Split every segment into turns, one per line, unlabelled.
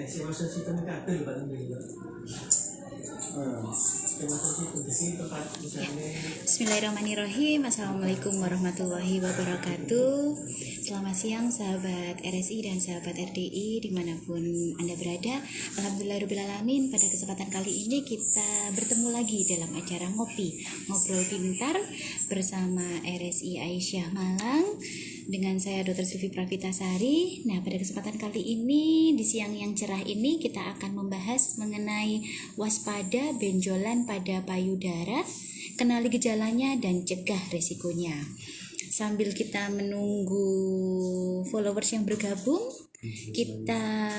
Bismillahirrahmanirrahim. Assalamualaikum warahmatullahi wabarakatuh. Selamat siang sahabat RSI dan sahabat RDI dimanapun Anda berada. Alhamdulillahirrahmanirrahim. Pada kesempatan kali ini kita bertemu lagi dalam acara Ngobrol Pintar bersama RSI Aisyah Malang dengan saya Dr. Silvi Pravitasari. Nah, pada kesempatan kali ini di siang yang cerah ini kita akan membahas mengenai waspada benjolan pada payudara, kenali gejalanya dan cegah resikonya. Sambil kita menunggu followers yang bergabung, kita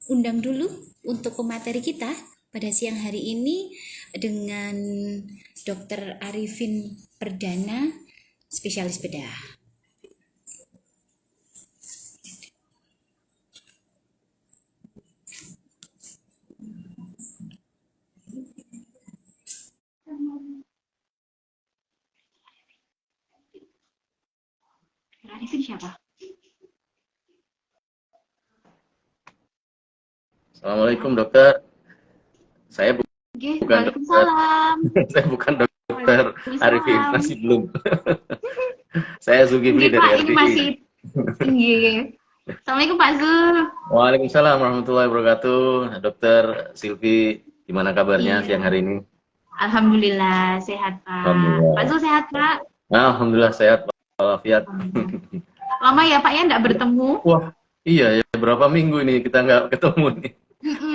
undang dulu untuk pemateri kita pada siang hari ini dengan Dr. Arifin Perdana, spesialis bedah. Arifin siapa?
Assalamualaikum dokter. Saya bukan dokter. Saya bukan dokter Arifin, masih belum. Saya Zulkifli dari RDI.
Ini masih tinggi. Assalamualaikum Pak Zul.
Waalaikumsalam warahmatullahi wabarakatuh. Dokter Silvi, gimana kabarnya siang hari ini?
Alhamdulillah sehat Pak. Alhamdulillah. Pak Zul sehat Pak?
Alhamdulillah sehat Pak. Walafiat.
Lama ya Pak ya nggak bertemu?
Wah iya ya, berapa minggu ini kita nggak ketemu nih?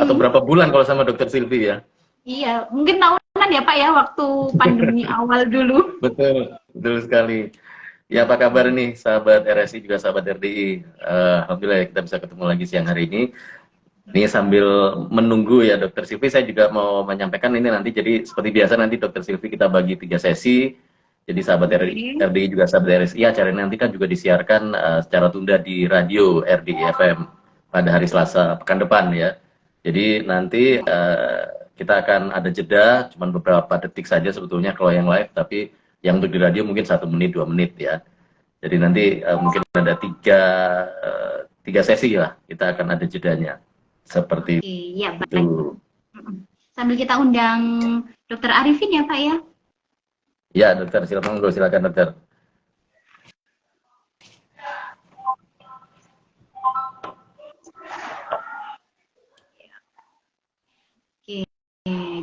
Atau berapa bulan kalau sama dokter Silvi ya?
Iya, mungkin tahunan ya Pak ya waktu pandemi awal dulu.
Betul, betul sekali. Ya, apa kabar nih sahabat RSI juga sahabat RDI? Alhamdulillah kita bisa ketemu lagi siang hari ini. Ini sambil menunggu ya Dokter Silvi, saya juga mau menyampaikan ini nanti jadi seperti biasa nanti Dokter Silvi kita bagi 3 sesi. Jadi sahabat RDI juga sahabat RSI, acara ini nanti kan juga disiarkan secara tunda di radio RDI FM pada hari Selasa pekan depan ya. Jadi nanti kita akan ada jeda, cuman beberapa detik saja sebetulnya kalau yang live, tapi yang untuk di radio mungkin 1 menit, 2 menit ya. Jadi nanti mungkin ada tiga sesi lah, kita akan ada jedanya. Seperti
ya, itu. Sambil kita undang Dokter Arifin ya Pak ya?
Ya dokter, silakan dokter.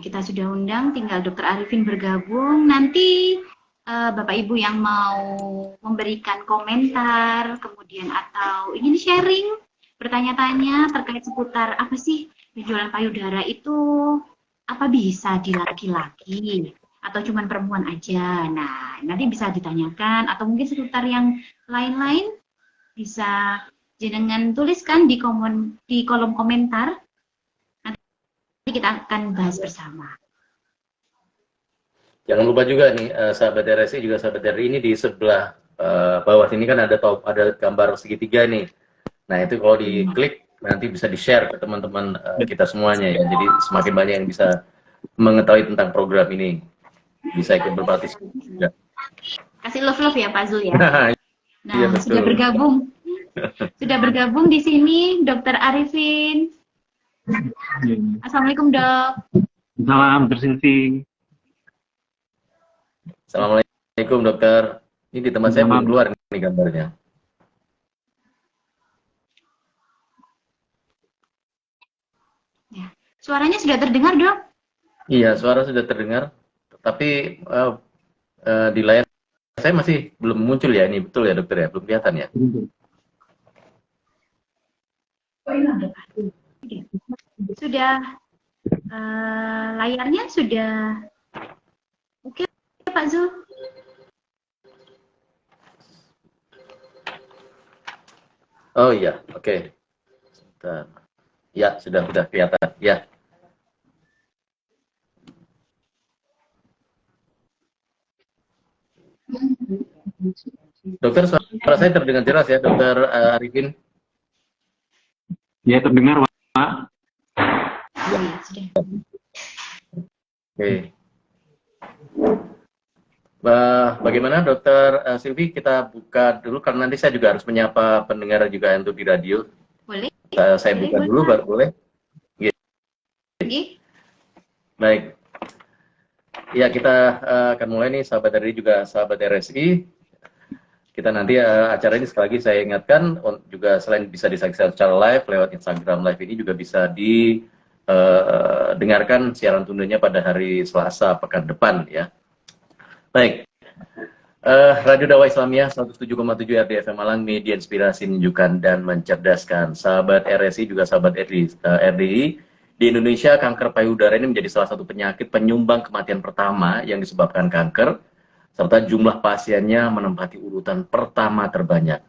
Kita sudah undang, tinggal Dokter Arifin bergabung. Nanti Bapak Ibu yang mau memberikan komentar, kemudian atau ingin sharing, bertanya-tanya terkait seputar apa sih benjolan payudara itu, apa bisa di laki-laki atau cuman perempuan aja. Nah, nanti bisa ditanyakan atau mungkin seputar yang lain-lain bisa jenengan tuliskan di kolom komentar. Nanti kita akan bahas bersama.
Jangan lupa juga nih sahabat RSI juga sahabat RI ini di sebelah bawah sini kan ada gambar segitiga nih. Nah, itu kalau diklik nanti bisa di-share ke teman-teman kita semuanya ya. Jadi semakin banyak yang bisa mengetahui tentang program ini. Bisa ikut berpartisipasi juga.
Kasih love ya Pak Zul ya.
Nah, iya,
sudah bergabung. Sudah bergabung di sini Dokter Arifin. Assalamualaikum Dok.
Salam Dokter Silvi.
Assalamualaikum dokter. Ini di tempat saya belum keluar nih gambarnya.
Ya. Suaranya sudah terdengar Dok?
Iya, suara sudah terdengar. Tapi di layar saya masih belum muncul ya, ini betul ya dokter ya, belum kelihatan ya.
Sudah layarnya sudah oke Pak Zul.
Oh iya, oke. Ya, sudah kelihatan ya. Dokter, suara saya terdengar jelas ya, Dokter Arifin?
Ya, terdengar, Pak.
Ya, sudah.
Oke. Bagaimana Dokter Silvi, kita buka dulu karena nanti saya juga harus menyapa pendengar juga untuk di radio.
Boleh.
Saya
Boleh,
buka dulu, baru boleh. Iya.
Nggih.
Baik. Ya, kita akan mulai nih, sahabat RDI juga sahabat RSI. Kita nanti acara ini sekali lagi saya ingatkan juga selain bisa disaksikan secara live lewat Instagram Live ini juga bisa didengarkan siaran tundanya pada hari Selasa pekan depan ya. Baik. Radio Dakwah Islamiyah 107,7 RDFM Malang, media inspirasi, menunjukkan dan mencerdaskan. Sahabat RSI juga sahabat RDI, di Indonesia kanker payudara ini menjadi salah satu penyakit penyumbang kematian pertama yang disebabkan kanker, serta jumlah pasiennya menempati urutan pertama terbanyak.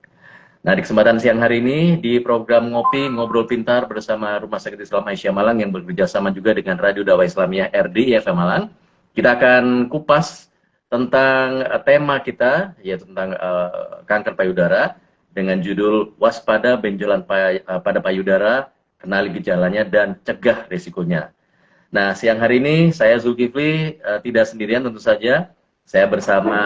Nah, di kesempatan siang hari ini di program Ngobrol Pintar bersama Rumah Sakit Islam Aisyah Malang yang bekerja sama juga dengan Radio Dakwah Islamiyah RDI FM Malang, kita akan kupas tentang tema kita, yaitu tentang kanker payudara dengan judul Waspada Benjolan pada Payudara, Kenali Gejalanya dan Cegah Risikonya. Nah, siang hari ini saya Zulkifli tidak sendirian tentu saja. Saya bersama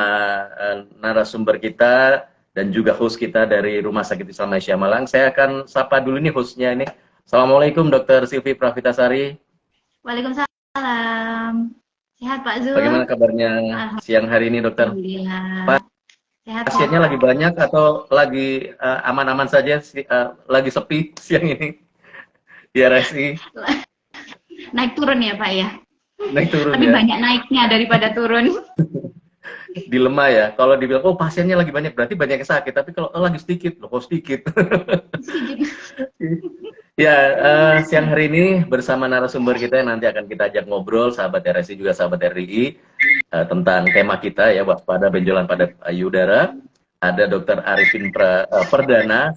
narasumber kita dan juga host kita dari Rumah Sakit Islam Aisyah Malang. Saya akan sapa dulu nih hostnya ini. Assalamualaikum Dr. Silvi Pravitasari.
Waalaikumsalam. Sehat Pak Zul?
Bagaimana kabarnya siang hari ini dokter?
Alhamdulillah. Sehat.
Pasiennya lagi banyak atau lagi aman-aman saja? Lagi sepi siang ini di RSI?
Naik turun ya Pak ya?
Naik turun.
Tapi
ya?
banyak naiknya daripada turun.
Dilema ya. Kalau dibilang, oh pasiennya lagi banyak, berarti banyak yang sakit. Tapi kalau lagi sedikit, loh kok sedikit? Ya, siang hari ini bersama narasumber kita yang nanti akan kita ajak ngobrol, sahabat RSI juga sahabat RDI, tentang tema kita ya, waspada benjolan pada payudara. Ada Dr. Arifin Perdana,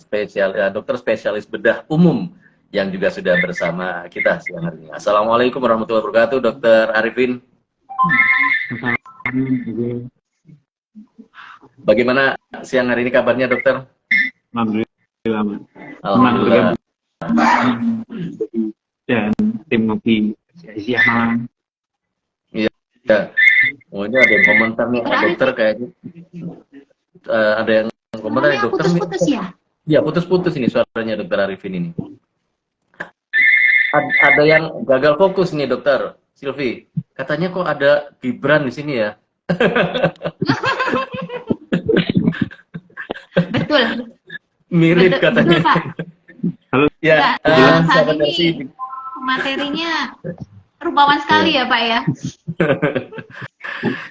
dokter spesialis bedah umum yang juga sudah bersama kita siang hari ini. Assalamualaikum warahmatullahi wabarakatuh, Dr. Arifin. Bagaimana siang hari ini kabarnya, dokter?
Alhamdulillah.
Alhamdulillah.
Dan tim ngopi Aisyah Malang.
Iya. Oh, ini ada yang komentar nih, dokter kayaknya. Ada yang komentar nih, dokter.
Putus-putus ya?
Iya, putus-putus ini suaranya dokter Arifin ini. Ada yang gagal fokus nih, dokter Silvi. Katanya kok ada Gibran di sini ya?
Betul.
Mirip katanya.
Betul, Pak.
Halo.
Ya,
saat ini materinya rupawan sekali ya Pak ya.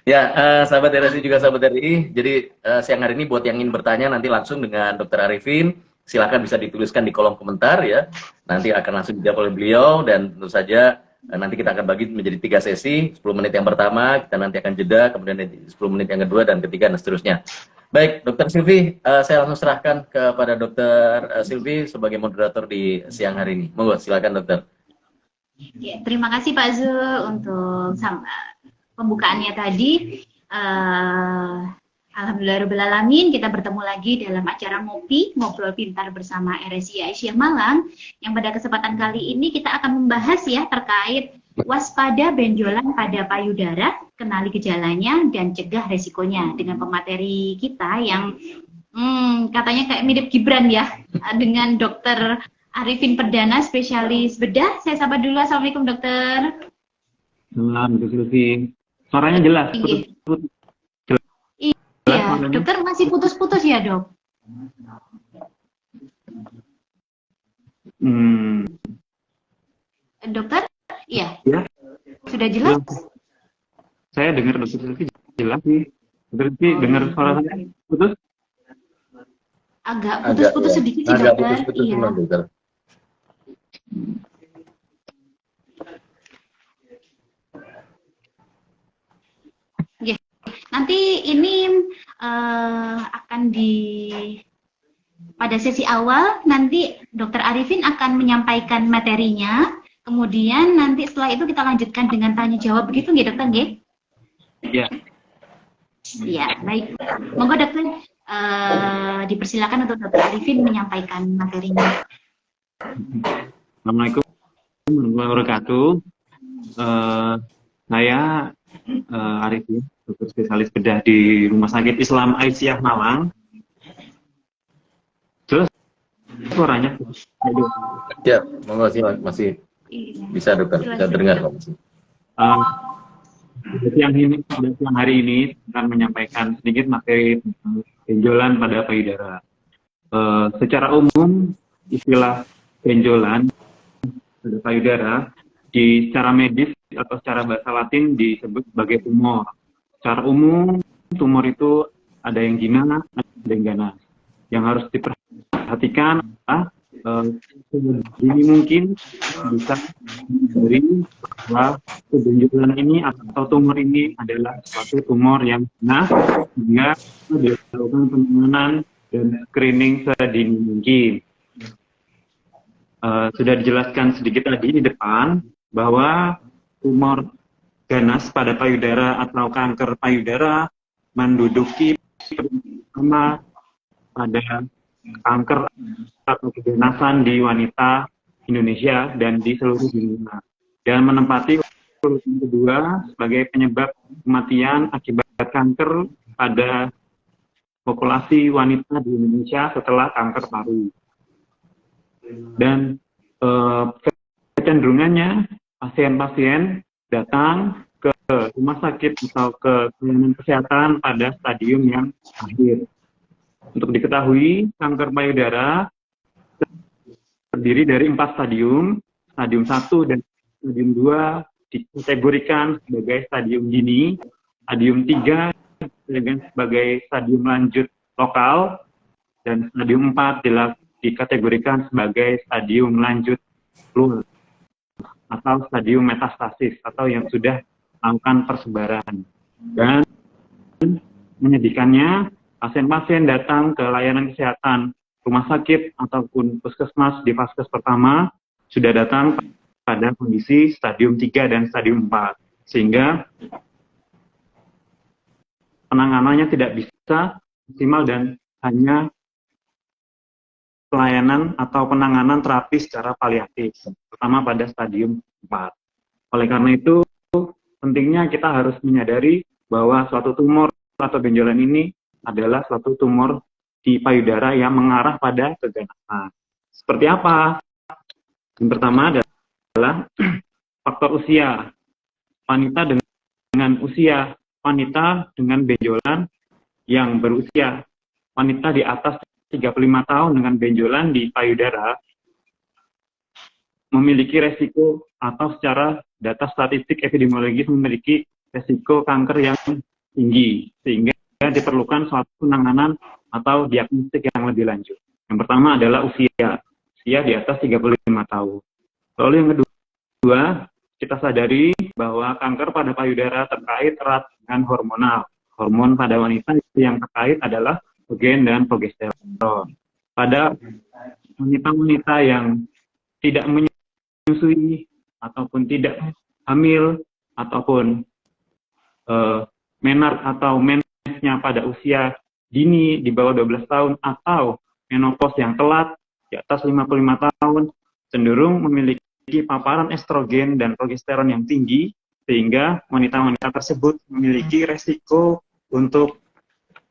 Ya, sahabat RSI juga sahabat RI. Jadi siang hari ini buat yang ingin bertanya nanti langsung dengan Dr. Arifin, silakan bisa dituliskan di kolom komentar ya. Nanti akan langsung dijawab oleh beliau dan tentu saja nanti kita akan bagi menjadi 3 sesi. 10 menit yang pertama, kita nanti akan jeda, kemudian 10 menit yang kedua dan ketiga dan seterusnya. Baik, Dr. Silvi, saya langsung serahkan kepada Dr. Silvi sebagai moderator di siang hari ini. Monggo, silakan dokter.
Ya, terima kasih Pak Zul untuk pembukaannya tadi. Alhamdulillahirrahmanirrahim, kita bertemu lagi dalam acara Ngobrol Pintar bersama RSI Aisyah Malang, yang pada kesempatan kali ini kita akan membahas ya terkait waspada benjolan pada payudara, kenali gejalanya dan cegah resikonya, dengan pemateri kita yang katanya kayak mirip Gibran ya, dengan Dr. Arifin Perdana, spesialis bedah. Saya sapa dulu. Assalamualaikum dokter.
Alhamdulillah, Silvi. Suaranya jelas. Putus-putus.
Iya, dokter masih putus-putus ya dok? Dokter? Iya.
Ya.
Sudah jelas?
Saya dengar dokter Silvi jelas nih. Dokter Silvi dengar suara saya putus?
Agak putus-putus
ya.
sedikit sih
Agak
dokter.
putus-putus
Iya.
dokter.
Nanti ini akan pada sesi awal nanti Dr. Arifin akan menyampaikan materinya, kemudian nanti setelah itu kita lanjutkan dengan tanya jawab, begitu nggih dokter nggih?
Iya.
Iya, baik. Monggo dokter dipersilakan untuk Dr. Arifin menyampaikan materinya.
Assalamualaikum warahmatullahi wabarakatuh. Saya Arifin, dokter spesialis bedah di Rumah Sakit Islam Aisyah Malang. Terus? suaranya? Aduh.
Ya, monggo sih masih bisa dokter, bisa dengar kok masih.
Uh, pada siang hari ini akan menyampaikan sedikit materi tentang benjolan pada payudara. Secara umum, istilah benjolan pada payudara secara medis atau secara bahasa Latin disebut sebagai tumor. Secara umum, tumor itu ada yang jinak, ada yang ganas. Yang harus diperhatikan adalah sedini mungkin bisa dari bahwa benjolan ini atau tumor ini adalah suatu tumor yang ganas, sehingga dilakukan penanganan dan screening sedini mungkin. Sudah dijelaskan sedikit tadi di depan bahwa tumor ganas pada payudara atau kanker payudara menduduki pertama pada kanker atau keganasan di wanita Indonesia dan di seluruh dunia, dan menempati urutan kedua sebagai penyebab kematian akibat kanker pada populasi wanita di Indonesia setelah kanker paru. Dan kecenderungannya pasien-pasien datang ke rumah sakit atau ke pelayanan kesehatan pada stadium yang akhir. Untuk diketahui, kanker payudara terdiri dari 4 stadium. Stadium 1 dan stadium 2 dikategorikan sebagai stadium dini, stadium 3 sebagai stadium lanjut lokal, dan stadium 4 dikategorikan sebagai stadium lanjut luas atau stadium metastasis atau yang sudah melakukan persebaran. Dan menyedihkannya, pasien-pasien datang ke layanan kesehatan rumah sakit ataupun puskesmas di fase pertama sudah datang pada kondisi stadium 3 dan stadium 4, sehingga penanganannya tidak bisa maksimal dan hanya pelayanan atau penanganan terapi secara paliatif, terutama pada stadium 4. Oleh karena itu, pentingnya kita harus menyadari bahwa suatu tumor atau benjolan ini adalah suatu tumor di payudara yang mengarah pada keganasan. Seperti apa? Yang pertama adalah faktor usia. Wanita dengan usia, wanita dengan benjolan yang berusia, wanita di atas 35 tahun dengan benjolan di payudara memiliki resiko atau secara data statistik epidemiologis memiliki resiko kanker yang tinggi, sehingga diperlukan suatu penanganan atau diagnostik yang lebih lanjut. Yang pertama adalah usia di atas 35 tahun. Lalu yang kedua, kita sadari bahwa kanker pada payudara terkait erat dengan hormonal. Hormon pada wanita yang terkait adalah estrogen dan progesteron. Pada wanita-wanita yang tidak menyusui ataupun tidak hamil ataupun menark atau mensnya pada usia dini di bawah 12 tahun atau menopause yang telat di atas 55 tahun cenderung memiliki paparan estrogen dan progesteron yang tinggi, sehingga wanita-wanita tersebut memiliki resiko untuk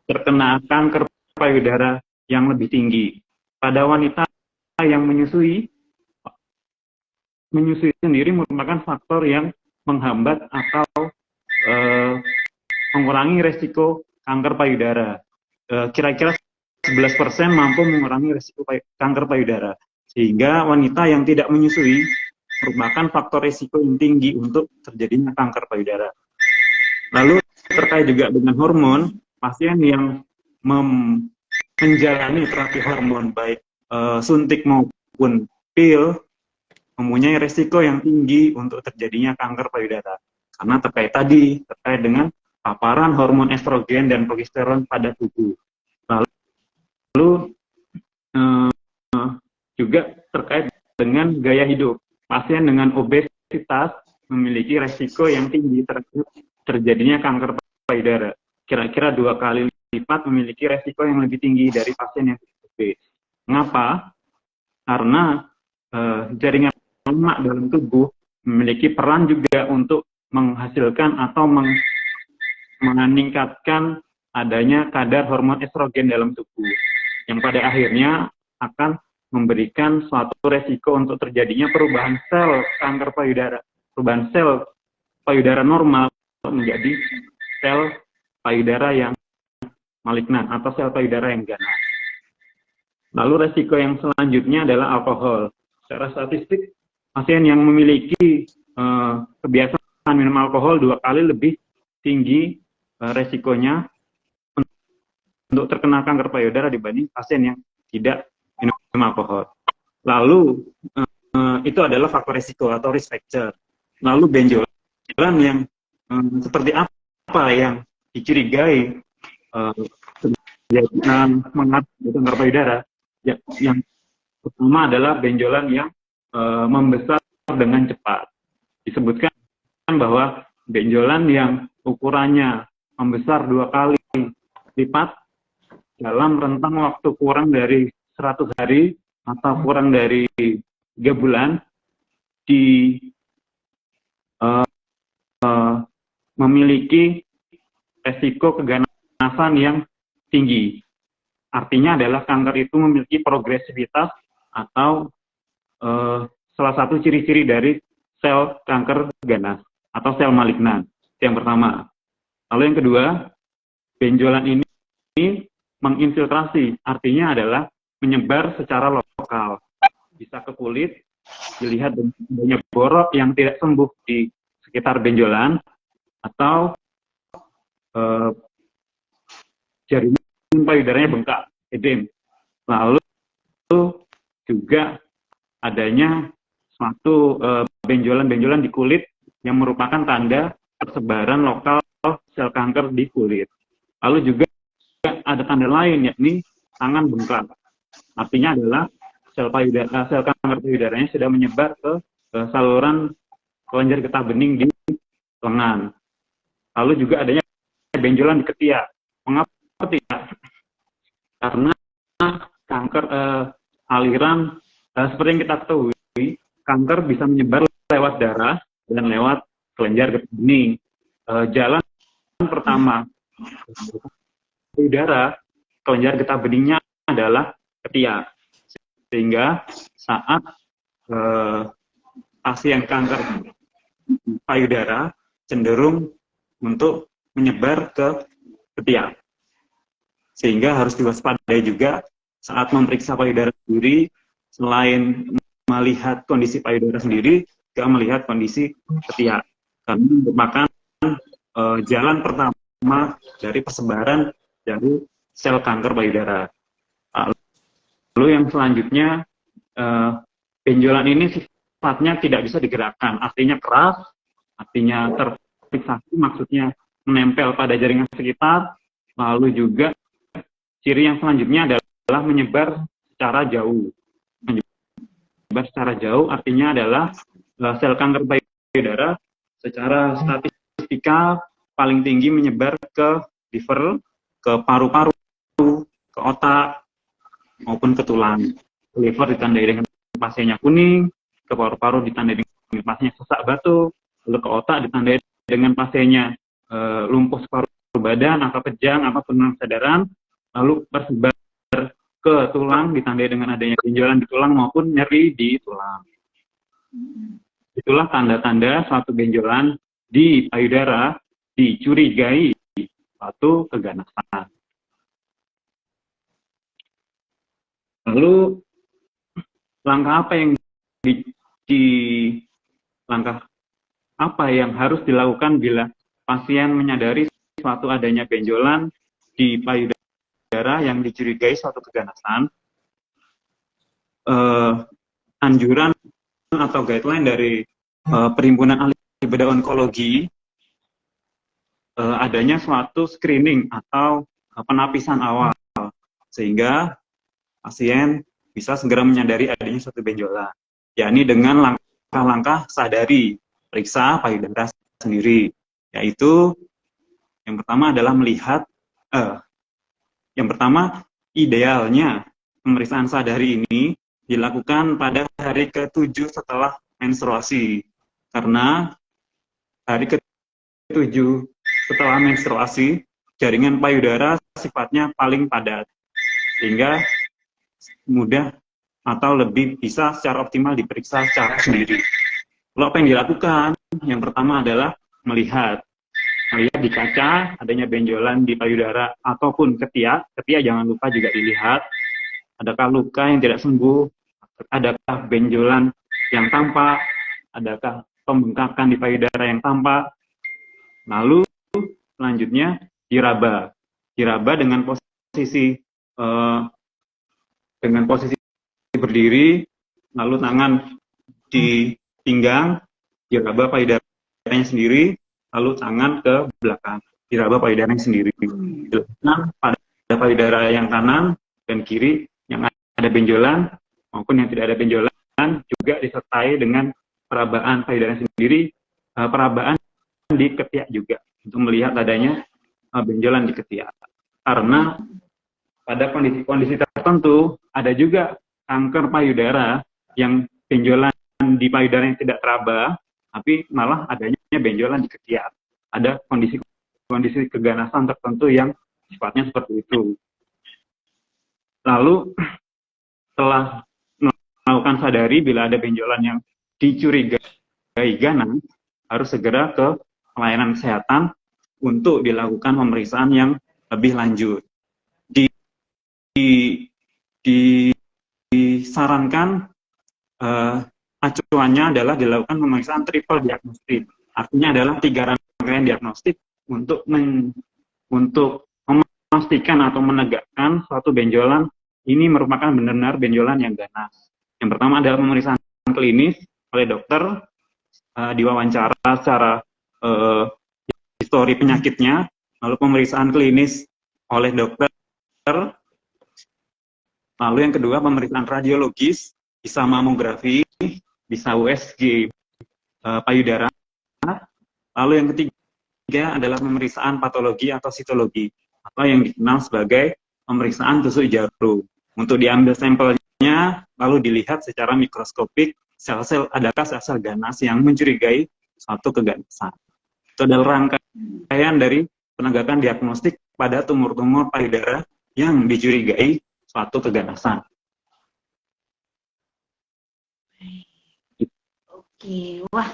terkena kanker payudara yang lebih tinggi. Pada wanita yang menyusui sendiri merupakan faktor yang menghambat atau mengurangi resiko kanker payudara. Kira-kira 11% mampu mengurangi resiko kanker payudara. Sehingga wanita yang tidak menyusui merupakan faktor resiko yang tinggi untuk terjadinya kanker payudara. Lalu terkait juga dengan hormon, pasien yang menjalani terapi hormon baik suntik maupun pil mempunyai resiko yang tinggi untuk terjadinya kanker payudara, karena terkait dengan paparan hormon estrogen dan progesteron pada tubuh. Lalu juga terkait dengan gaya hidup, pasien dengan obesitas memiliki resiko yang tinggi terhadap terjadinya kanker payudara, kira-kira 2 kali lipat memiliki resiko yang lebih tinggi dari pasien yang obes. Mengapa? Karena jaringan lemak dalam tubuh memiliki peran juga untuk menghasilkan atau meningkatkan adanya kadar hormon estrogen dalam tubuh, yang pada akhirnya akan memberikan suatu resiko untuk terjadinya perubahan sel kanker payudara, perubahan sel payudara normal menjadi sel payudara yang malignan atau sel payudara yang ganas. Lalu resiko yang selanjutnya adalah alkohol. Secara statistik, pasien yang memiliki kebiasaan minum alkohol 2 kali lebih tinggi resikonya untuk terkena kanker payudara dibanding pasien yang tidak minum alkohol. Lalu itu adalah faktor resiko atau risk factor. Lalu benjolan yang seperti apa yang dicurigai mengakibatkan kanker payudara? Ya, yang pertama adalah benjolan yang membesar dengan cepat. Disebutkan bahwa benjolan yang ukurannya membesar 2 kali lipat dalam rentang waktu kurang dari 100 hari atau kurang dari 3 bulan memiliki resiko keganasan yang tinggi. Artinya adalah kanker itu memiliki progresivitas atau salah satu ciri-ciri dari sel kanker ganas atau sel malignan. Yang pertama. Lalu yang kedua, benjolan ini menginfiltrasi, artinya adalah menyebar secara lokal. Bisa ke kulit, dilihat adanya borok yang tidak sembuh di sekitar benjolan, atau jaringan payudaranya bengkak, edem. Lalu juga adanya suatu benjolan-benjolan di kulit yang merupakan tanda persebaran lokal sel kanker di kulit. Lalu juga ada tanda lain, yakni tangan bengkak. Artinya adalah sel kanker payudaranya sudah menyebar ke saluran kelenjar getah bening di lengan. Lalu juga adanya benjolan di ketiak. Mengapa ketiak? Karena kanker aliran seperti yang kita ketahui, kanker bisa menyebar lewat darah dan lewat kelenjar getah bening. Jalan pertama payudara, kelenjar getah beningnya adalah ketiak. Sehingga saat pasien kanker payudara cenderung untuk menyebar ke ketiak. Sehingga harus diwaspadai juga saat memeriksa payudara sendiri, selain melihat kondisi payudara sendiri, juga melihat kondisi ketiak. Karena merupakan jalan pertama dari persebaran dari sel kanker payudara. Lalu yang selanjutnya, benjolan ini sifatnya tidak bisa digerakkan, artinya keras, artinya terfiksasi, maksudnya menempel pada jaringan sekitar. Lalu juga ciri yang selanjutnya adalah menyebar secara jauh. Menyebar secara jauh artinya adalah sel kanker payudara secara statistikal paling tinggi menyebar ke liver, ke paru-paru, ke otak, maupun ke tulang. Liver ditandai dengan pasiennya kuning, ke paru-paru ditandai dengan pasiennya sesak batuk, lalu ke otak ditandai dengan pasiennya lumpuh separuh badan atau kejang atau penurunan kesadaran, lalu tersebar ke tulang ditandai dengan adanya benjolan di tulang maupun nyeri di tulang. Itulah tanda-tanda suatu benjolan di payudara dicurigai suatu keganasan. Lalu langkah apa yang harus dilakukan bila pasien menyadari suatu adanya benjolan di payudara yang dicurigai suatu keganasan? Anjuran atau guideline dari Perhimpunan Ahli Bedah Onkologi, adanya suatu screening atau penapisan awal sehingga pasien bisa segera menyadari adanya suatu benjolan, yakni dengan langkah-langkah sadari periksa payudara sendiri, yaitu yang pertama adalah melihat idealnya pemeriksaan sadari ini dilakukan pada hari ke-7 setelah menstruasi, karena hari ke-7 setelah menstruasi jaringan payudara sifatnya paling padat sehingga mudah atau lebih bisa secara optimal diperiksa secara sendiri. Lalu apa yang dilakukan? Yang pertama adalah melihat di kaca adanya benjolan di payudara ataupun ketiak. Ketiak jangan lupa juga dilihat. Adakah luka yang tidak sembuh? Adakah benjolan yang tampak? Adakah pembengkakan di payudara yang tampak? Lalu selanjutnya diraba. Diraba dengan posisi berdiri, lalu tangan di pinggang, diraba payudaranya sendiri, lalu tangan ke belakang, diraba payudaranya sendiri. Dilakukan pada payudara yang kanan dan kiri yang ada benjolan maupun yang tidak ada benjolan, juga disertai dengan perabaan payudara sendiri, perabaan di ketiak juga untuk melihat adanya benjolan di ketiak. Karena pada kondisi-kondisi tertentu ada juga kanker payudara yang benjolan di payudara yang tidak teraba, tapi malah adanya benjolan di ketiak. Ada kondisi keganasan tertentu yang sifatnya seperti itu. Lalu setelah melakukan sadari bila ada benjolan yang dicurigai ganas, harus segera ke pelayanan kesehatan untuk dilakukan pemeriksaan yang lebih lanjut. Disarankan acuannya adalah dilakukan pemeriksaan triple diagnostik. Artinya adalah 3 rangkaian diagnostik untuk memastikan atau menegakkan suatu benjolan ini merupakan benar-benar benjolan yang ganas. Yang pertama adalah pemeriksaan klinis oleh dokter, diwawancara secara histori penyakitnya, lalu pemeriksaan klinis oleh dokter, lalu yang kedua pemeriksaan radiologis, bisa mamografi, bisa USG payudara, lalu yang ketiga adalah pemeriksaan patologi atau sitologi, atau yang dikenal sebagai pemeriksaan tusuk jarum. Untuk diambil sampelnya, lalu dilihat secara mikroskopik adakah sel-sel ganas yang mencurigai suatu keganasan. Itu adalah rangkaian dari penegakan diagnostik pada tumor-tumor payudara yang dicurigai suatu keganasan.
Oke, wah,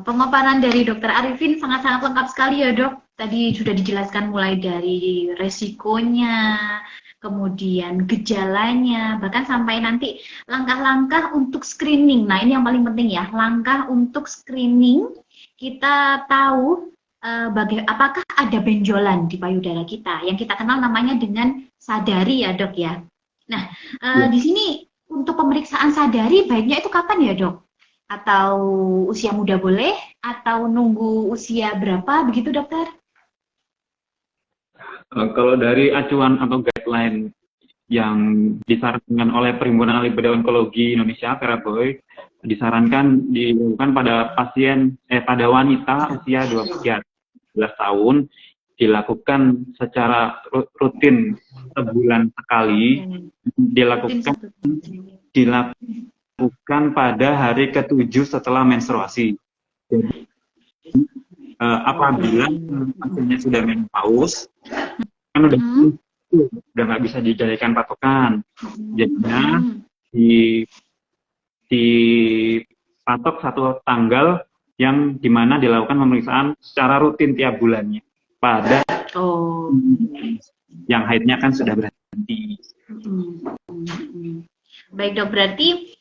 pemaparan dari Dokter Arifin sangat-sangat lengkap sekali ya dok. Tadi sudah dijelaskan mulai dari resikonya, kemudian gejalanya, bahkan sampai nanti langkah-langkah untuk screening. Nah, ini yang paling penting ya, langkah untuk screening. Kita tahu apakah ada benjolan di payudara kita, yang kita kenal namanya dengan sadari ya dok ya. Nah, di sini untuk pemeriksaan sadari baiknya itu kapan ya dok? Atau usia muda boleh? Atau nunggu usia berapa begitu dokter?
Kalau dari acuan atau guideline yang disarankan oleh Perhimpunan Ahli Bedah Onkologi Indonesia, Peraboy, disarankan dilakukan pada pada wanita usia 12 tahun, dilakukan secara rutin sebulan sekali, dilakukan pada hari ke-7 setelah menstruasi. Jadi apabila pasiennya sudah menopause, kan udah nggak bisa dijadikan patokan, jadinya dipatok satu tanggal yang dimana dilakukan pemeriksaan secara rutin tiap bulannya pada yang haidnya kan sudah berhenti.
Baik dok, berarti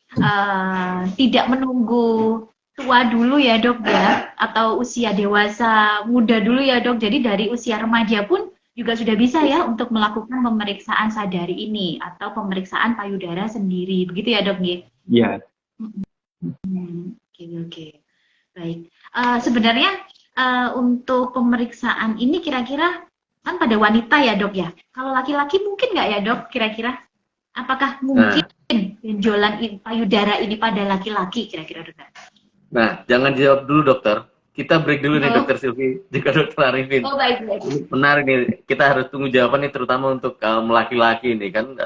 tidak menunggu tua dulu ya dok ya, atau usia dewasa muda dulu ya dok. Jadi dari usia remaja pun juga sudah bisa ya untuk melakukan pemeriksaan sadari ini atau pemeriksaan payudara sendiri, begitu ya dok?
Iya.
Oke. Baik. Sebenarnya untuk pemeriksaan ini kira-kira kan pada wanita ya dok ya. Kalau laki-laki mungkin nggak ya dok kira-kira? Apakah mungkin benjolan payudara ini pada laki-laki kira-kira dokter?
Nah, jangan dijawab dulu dokter. Kita break dulu nih dokter Silvi, juga dokter Arifin.
Oh baik.
Menarik nih, kita harus tunggu jawaban nih terutama untuk kaum laki-laki nih kan.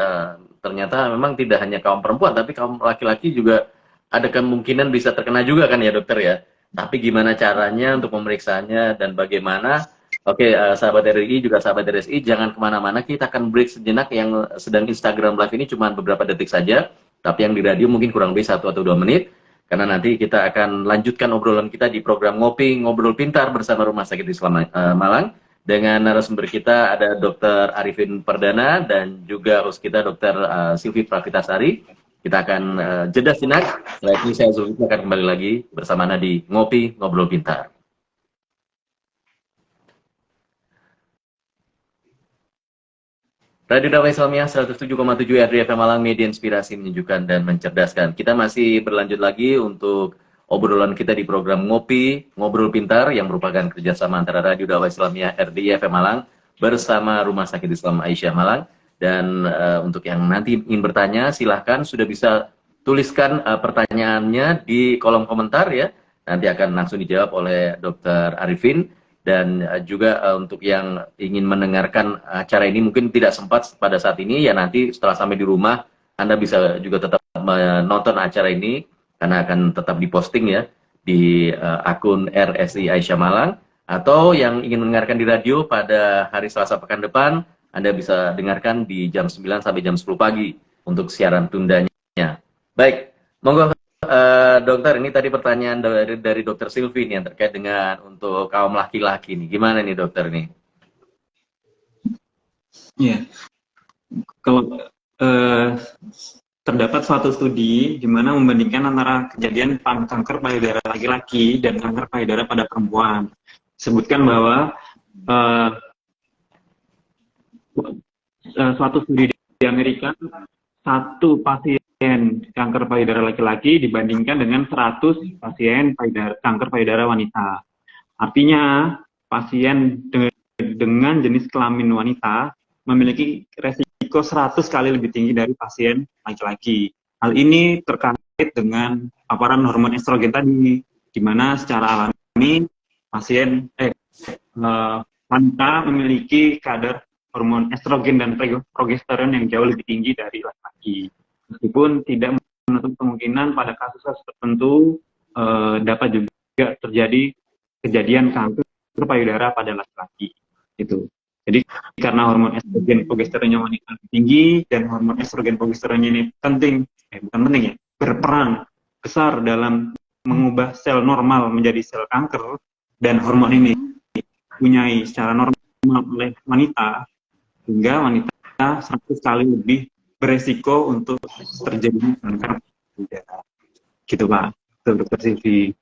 Ternyata memang tidak hanya kaum perempuan, tapi kaum laki-laki juga ada kemungkinan bisa terkena juga kan ya dokter ya. Tapi gimana caranya untuk pemeriksaannya dan bagaimana Oke, sahabat RRI juga sahabat RSI, jangan kemana-mana, kita akan break sejenak. Yang sedang Instagram Live ini cuma beberapa detik saja, tapi yang di radio mungkin kurang lebih 1 atau 2 menit, karena nanti kita akan lanjutkan obrolan kita di program Ngopi Ngobrol Pintar bersama Rumah Sakit Islam Malang. Dengan narasumber kita ada Dr. Arifin Perdana dan juga host kita Dr. Silvi Pravitasari. Kita akan jeda sejenak, setelah itu saya Zulkifli akan kembali lagi bersama Anda di Ngopi Ngobrol Pintar. Radio Dakwah Islamiyah 107,7 RDI FM Malang, media inspirasi menyejukkan dan mencerdaskan. Kita masih berlanjut lagi untuk obrolan kita di program Ngopi Ngobrol Pintar yang merupakan kerjasama antara Radio Dakwah Islamiyah RDI FM Malang bersama Rumah Sakit Islam Aisyah Malang. Dan untuk yang nanti ingin bertanya, silahkan sudah bisa tuliskan pertanyaannya di kolom komentar ya. Nanti akan langsung dijawab oleh Dr. Arifin. Dan juga untuk yang ingin mendengarkan acara ini mungkin tidak sempat pada saat ini, ya nanti setelah sampai di rumah Anda bisa juga tetap menonton acara ini karena akan tetap diposting ya di akun RSI Aisyah Malang. Atau yang ingin mendengarkan di radio pada hari Selasa pekan depan, Anda bisa dengarkan di jam 9 sampai jam 10 pagi untuk siaran tundanya. Baik, monggo. Dokter, ini tadi pertanyaan dari Dokter Silvi nih yang terkait dengan untuk kaum laki-laki nih. Gimana nih dokter nih?
Iya, kalau terdapat suatu studi di mana membandingkan antara kejadian kanker payudara laki-laki dan kanker payudara pada perempuan. Sebutkan bahwa suatu studi di Amerika, satu pasien kanker payudara laki-laki dibandingkan dengan 100 pasien kanker payudara wanita. Artinya, pasien dengan jenis kelamin wanita memiliki resiko 100 kali lebih tinggi dari pasien laki-laki. Hal ini terkait dengan paparan hormon estrogen tadi, di mana secara alami pasien wanita memiliki kadar hormon estrogen dan progesteron yang jauh lebih tinggi dari laki-laki. Meskipun tidak menutup kemungkinan pada kasus tertentu dapat juga terjadi kejadian kanker payudara pada laki-laki. Gitu. Jadi karena hormon estrogen progesteronnya wanita lebih tinggi dan hormon estrogen progesteronnya ini berperan besar dalam mengubah sel normal menjadi sel kanker, dan hormon ini dipunyai secara normal oleh wanita, hingga wanita 100 kali lebih beresiko untuk terjadi kanker payudara. Gitu Pak, Dr. Silvi.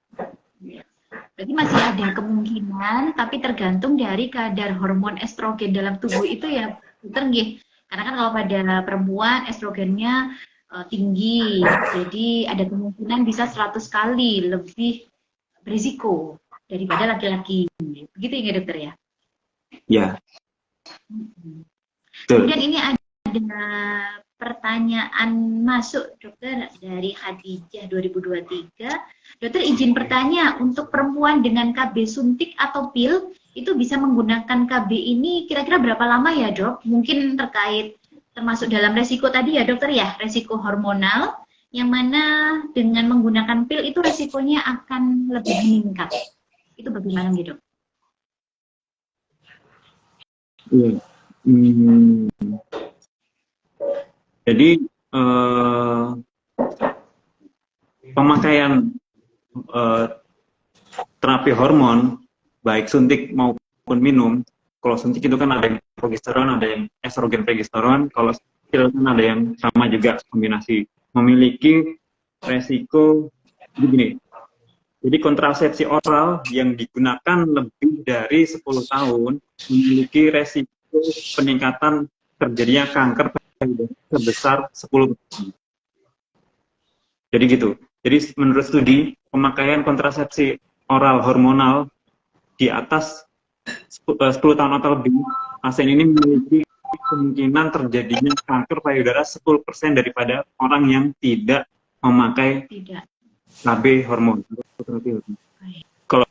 Berarti masih ada kemungkinan, tapi tergantung dari kadar hormon estrogen dalam tubuh itu ya, dokter nggih. Karena kan kalau pada perempuan estrogennya tinggi, jadi ada kemungkinan bisa 100 kali lebih berisiko daripada laki-laki. Begitu ya dokter ya?
Ya.
Kemudian ini ada pertanyaan masuk dokter dari Khadijah 2023. Dokter izin bertanya, untuk perempuan dengan KB suntik atau pil itu bisa menggunakan KB ini kira-kira berapa lama ya dok? Mungkin termasuk dalam resiko tadi ya dokter ya, resiko hormonal yang mana dengan menggunakan pil itu resikonya akan lebih meningkat. Itu bagaimana gitu dok?
Iya. Jadi pemakaian terapi hormon baik suntik maupun minum, kalau suntik itu kan ada yang progesteron, ada yang estrogen progesteron, kalau pil kan ada yang sama juga kombinasi, memiliki resiko begini. Jadi kontrasepsi oral yang digunakan lebih dari 10 tahun memiliki resiko peningkatan terjadinya kanker sebesar 10%. Jadi gitu. Jadi menurut studi, pemakaian kontrasepsi oral hormonal di atas 10 tahun atau lebih, pasien ini memiliki kemungkinan terjadinya kanker payudara 10% daripada orang yang tidak memakai KB hormon. Kalau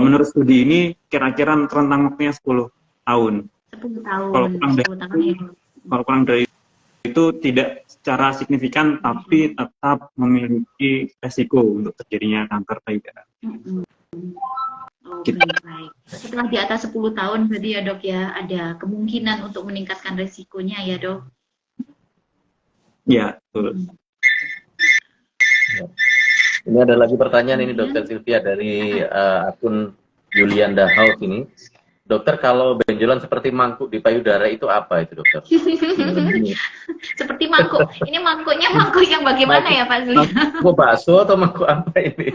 menurut studi ini, kira-kira rentang waktunya 10 tahun.
10 tahun.
Kalau kurang dari itu tidak secara signifikan, tapi tetap memiliki resiko untuk terjadinya kanker payudara.
Baik. setelah di atas 10 tahun berarti ya dok ya, ada kemungkinan untuk meningkatkan resikonya ya dok.
Ya, betul.
Ini ada lagi pertanyaan ini Dokter Sylvia dari akun Yulianda House ini. Dokter, kalau benjolan seperti mangkuk di payudara itu apa itu dokter?
Seperti mangkuk. Ini mangkuknya mangkuk yang bagaimana ya Pak Surya?
Mangkuk bakso atau mangkuk apa ini?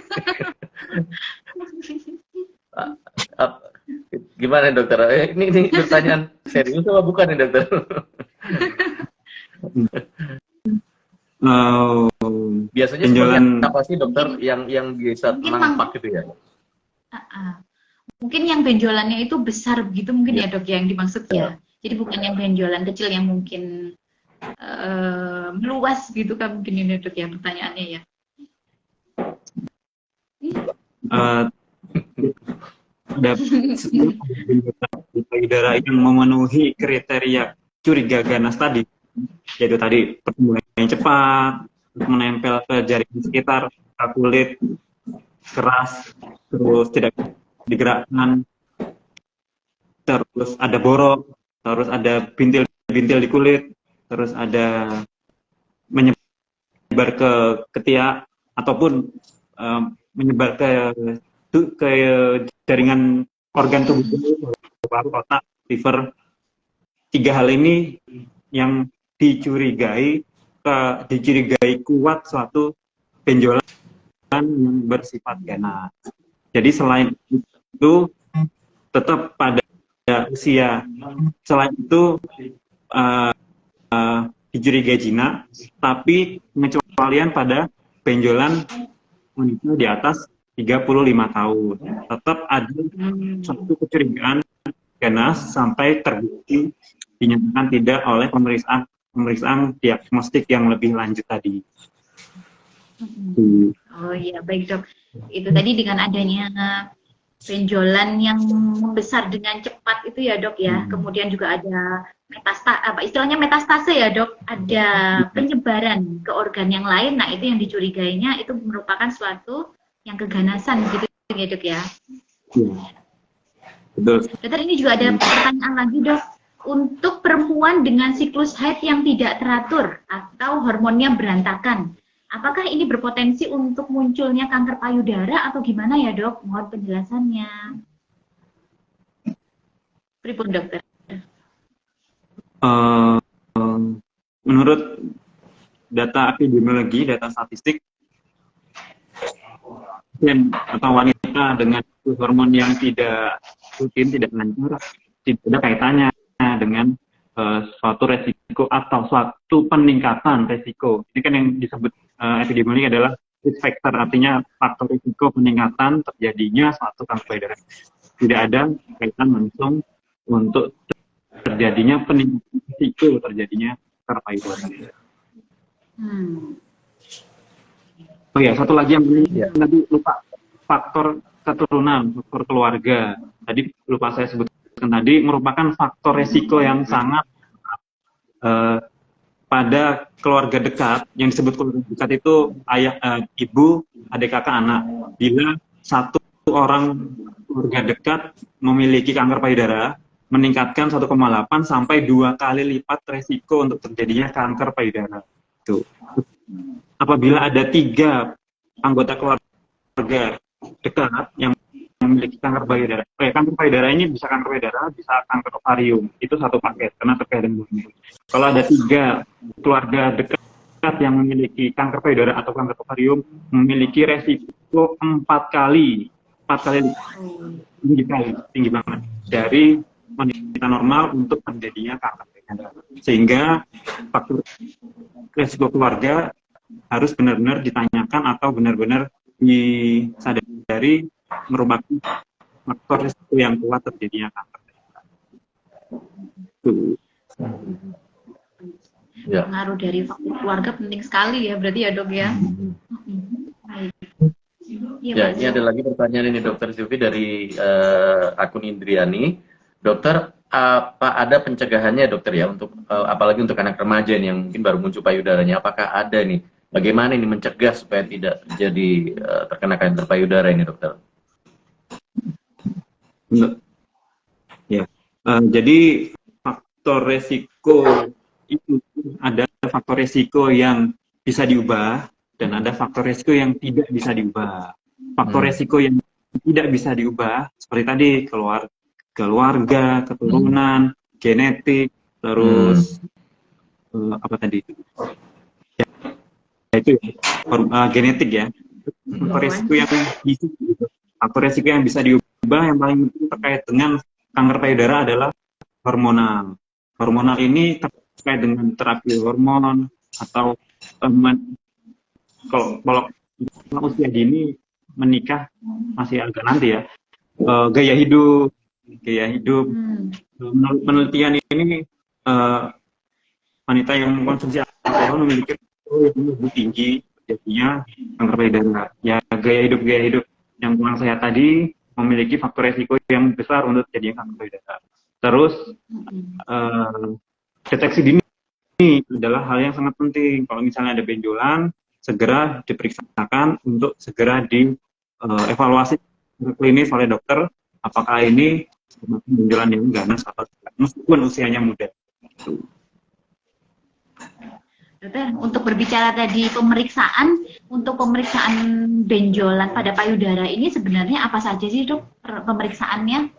Gimana dokter? Ini pertanyaan serius apa bukan nih dokter? Biasanya
benjolan
apa sih dokter yang bisa nampak gitu ya?
Mungkin yang benjolannya itu besar begitu mungkin ya dok yang dimaksud ya. Jadi bukan yang benjolan kecil yang mungkin meluas gitu kan mungkin ini dok ya pertanyaannya ya.
Ada di payudara yang memenuhi kriteria curiga ganas tadi, yaitu tadi pertumbuhan yang cepat, menempel ke jaringan sekitar, ke kulit, keras, terus tidak digerakkan, terus ada borok, terus ada bintil-bintil di kulit, terus ada menyebar ke ketiak ataupun menyebar ke jaringan organ tubuh, paru, otak, liver. 3 hal ini yang dicurigai kuat suatu benjolan yang bersifat ganas. Jadi selain itu tetap pada usia, selain itu dicurigai jinak, tapi pengecualian pada benjolan wanita di atas 35 tahun. Tetap ada suatu kecurigaan ganas sampai terbukti dinyatakan tidak oleh pemeriksaan diagnostik yang lebih lanjut tadi.
Oh iya, baik dok. Itu tadi dengan adanya benjolan yang membesar dengan cepat itu ya dok ya. Kemudian juga ada metastase ya dok. Ada penyebaran ke organ yang lain. Nah itu yang dicurigainya itu merupakan suatu yang keganasan gitu ya dok ya.
Betul.
Dokter, ini juga ada pertanyaan lagi dok. Untuk perempuan dengan siklus haid yang tidak teratur atau hormonnya berantakan, apakah ini berpotensi untuk munculnya kanker payudara atau gimana ya dok? Mohon penjelasannya. Pripun dokter?
Menurut data epidemiologi, data statistik, atau wanita dengan hormon yang tidak rutin, tidak lancar, tidak ada kaitannya dengan suatu resiko atau suatu peningkatan resiko. Ini kan yang disebut epidemiologi adalah risk factor, artinya faktor risiko peningkatan terjadinya suatu kanker payudara. Tidak ada kaitan langsung untuk terjadinya peningkatan risiko terjadinya kanker payudara. Oh ya, satu lagi yang tadi lupa, faktor keturunan, faktor keluarga. Tadi lupa saya sebutkan tadi, merupakan faktor resiko yang sangat pada keluarga dekat. Yang disebut keluarga dekat itu ayah, ibu, adik, kakak, anak. Bila satu orang keluarga dekat memiliki kanker payudara, meningkatkan 1,8 sampai 2 kali lipat resiko untuk terjadinya kanker payudara. Itu. Apabila ada 3 anggota keluarga dekat yang memiliki kanker payudara. Kanker payudara ini bisa kanker payudara, bisa kanker ovarium. Itu satu paket karena terkait dengan hormon. Kalau ada 3 keluarga dekat yang memiliki kanker payudara atau kanker ovarium, memiliki resiko 4 kali tinggi banget dari wanita normal untuk terjadinya kanker payudara. Sehingga faktor resiko keluarga harus benar-benar ditanyakan atau benar-benar disadari merupakan faktor risiko yang kuat terjadinya kanker.
Ya.
Pengaruh dari faktor keluarga penting sekali ya, berarti ya dok ya.
Ya, ini ada lagi pertanyaan ini Dokter Silvi dari akun Indriani. Dokter, apa ada pencegahannya dokter ya untuk apalagi untuk anak remaja nih, yang mungkin baru muncul payudaranya? Apakah ada nih? Bagaimana ini mencegah supaya tidak terjadi terkena kanker payudara ini dokter?
Jadi faktor resiko itu ada faktor resiko yang bisa diubah dan ada faktor resiko yang tidak bisa diubah. Faktor resiko yang tidak bisa diubah seperti tadi keluarga, keturunan, genetik, terus apa tadi? Ya, itu genetik ya. Faktor resiko yang bisa diubah yang paling penting terkait dengan kanker payudara adalah hormonal. Hormonal ini terkait dengan terapi hormon atau kalau usia dini menikah masih agak nanti ya. Gaya hidup. Penelitian ini wanita yang mengkonsumsi alkohol memiliki risiko yang lebih tinggi jadinya kanker payudara. Ya gaya hidup yang kurang sehat tadi memiliki faktor resiko yang besar untuk terjadinya kanker payudara. Terus deteksi dini adalah hal yang sangat penting. Kalau misalnya ada benjolan, segera diperiksakan untuk segera dievaluasi klinis oleh dokter apakah ini benjolan yang ganas atau tidak, meskipun usianya muda.
Dokter, untuk berbicara tadi untuk pemeriksaan benjolan pada payudara ini sebenarnya apa saja sih dok pemeriksaannya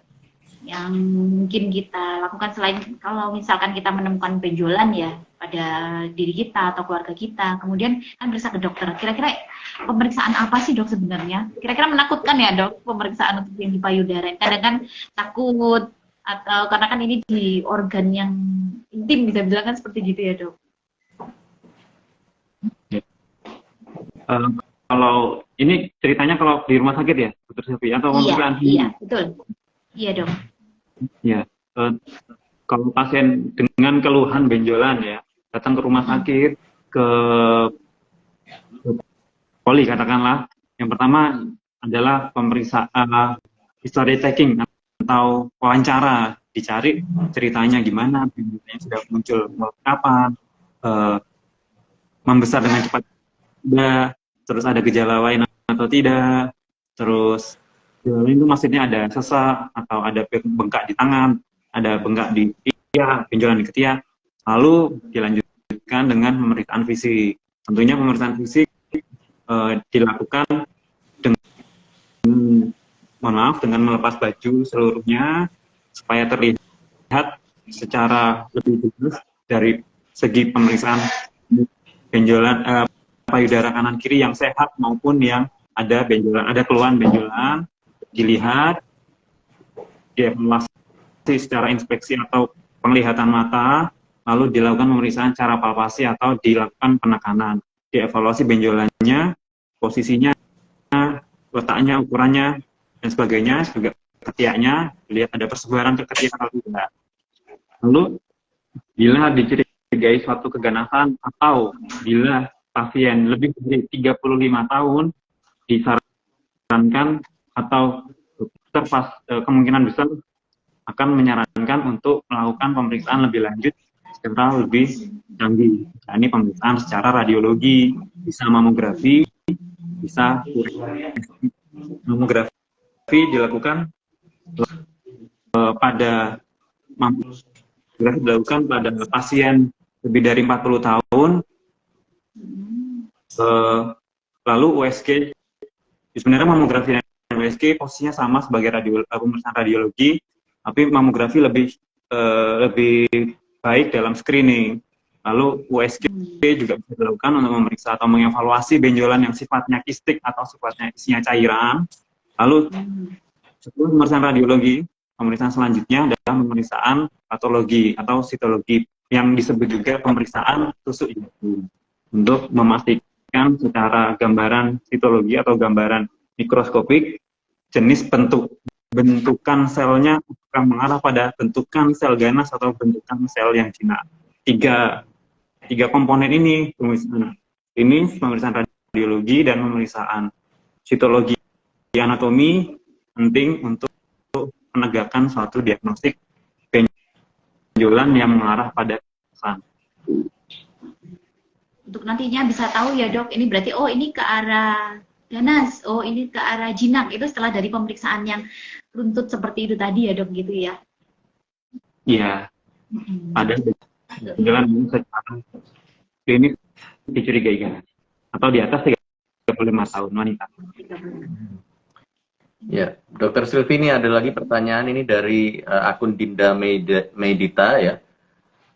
yang mungkin kita lakukan selain kalau misalkan kita menemukan benjolan ya pada diri kita atau keluarga kita, kemudian kan periksa ke dokter. Kira-kira pemeriksaan apa sih dok sebenarnya? Kira-kira menakutkan ya dok pemeriksaan untuk yang di payudara? Kadang kan takut atau karena kan ini di organ yang intim bisa bilang kan seperti gitu ya dok.
Kalau ini ceritanya kalau di rumah sakit ya, Dr. Silvi, atau
iya, betul. Iya dok.
Ya, kalau pasien dengan keluhan benjolan ya, datang ke rumah sakit, ke poli katakanlah, yang pertama adalah pemeriksaan history taking atau wawancara, dicari ceritanya gimana, benjolannya sudah muncul kapan, membesar dengan cepat tidak, terus ada gejala lain atau tidak, terus gejala itu maksudnya ada sesak atau ada bengkak di tangan, ada bengkak di ketiak, benjolan di ketiak, lalu dilanjutkan dengan pemeriksaan fisik. Tentunya pemeriksaan fisik dilakukan dengan melepas baju seluruhnya supaya terlihat secara lebih jelas dari segi pemeriksaan benjolan payudara kanan kiri yang sehat maupun yang ada benjolan, ada keluhan benjolan, dilihat, dievaluasi secara inspeksi atau penglihatan mata, lalu dilakukan pemeriksaan cara palpasi atau dilakukan penekanan, dievaluasi benjolannya, posisinya, letaknya, ukurannya, dan sebagainya, juga ketiaknya, lihat ada persebaran ke ketiak atau tidak. Lalu, bila dicurigai suatu keganasan atau bila pasien lebih dari 35 tahun, disarankan atau dokter kemungkinan besar akan menyarankan untuk melakukan pemeriksaan lebih lanjut secara lebih canggih. Nah, ini pemeriksaan secara radiologi, bisa mamografi, bisa mamografi dilakukan pada pasien lebih dari 40 tahun, lalu USG, sebenarnya mamografi dan USG posisinya sama sebagai pemeriksaan radiologi, tapi mamografi lebih baik dalam screening. Lalu USG juga bisa dilakukan untuk memeriksa atau mengevaluasi benjolan yang sifatnya kistik atau sifatnya isinya cairan. Lalu setelah pemeriksaan radiologi, pemeriksaan selanjutnya adalah pemeriksaan patologi atau sitologi yang disebut juga pemeriksaan tusuk jagung untuk memastikan secara gambaran sitologi atau gambaran mikroskopik jenis bentukan selnya akan mengarah pada bentukan sel ganas atau bentukan sel yang jinak. Tiga komponen ini pemeriksaan radiologi dan pemeriksaan sitologi anatomi penting untuk menegakkan suatu diagnostik benjolan yang mengarah pada kesan.
Untuk nantinya bisa tahu ya dok, ini berarti ini ke arah ganas, ini ke arah jinak, itu setelah dari pemeriksaan yang runtut seperti itu tadi ya dok gitu ya.
Iya,
Mm-mm.
ada
Ya.
benjolan yang secara klinis dicurigai ganas atau di atas 35 tahun wanita.
Ya, Dokter Silvi, ini ada lagi pertanyaan ini dari akun Dinda Medita ya.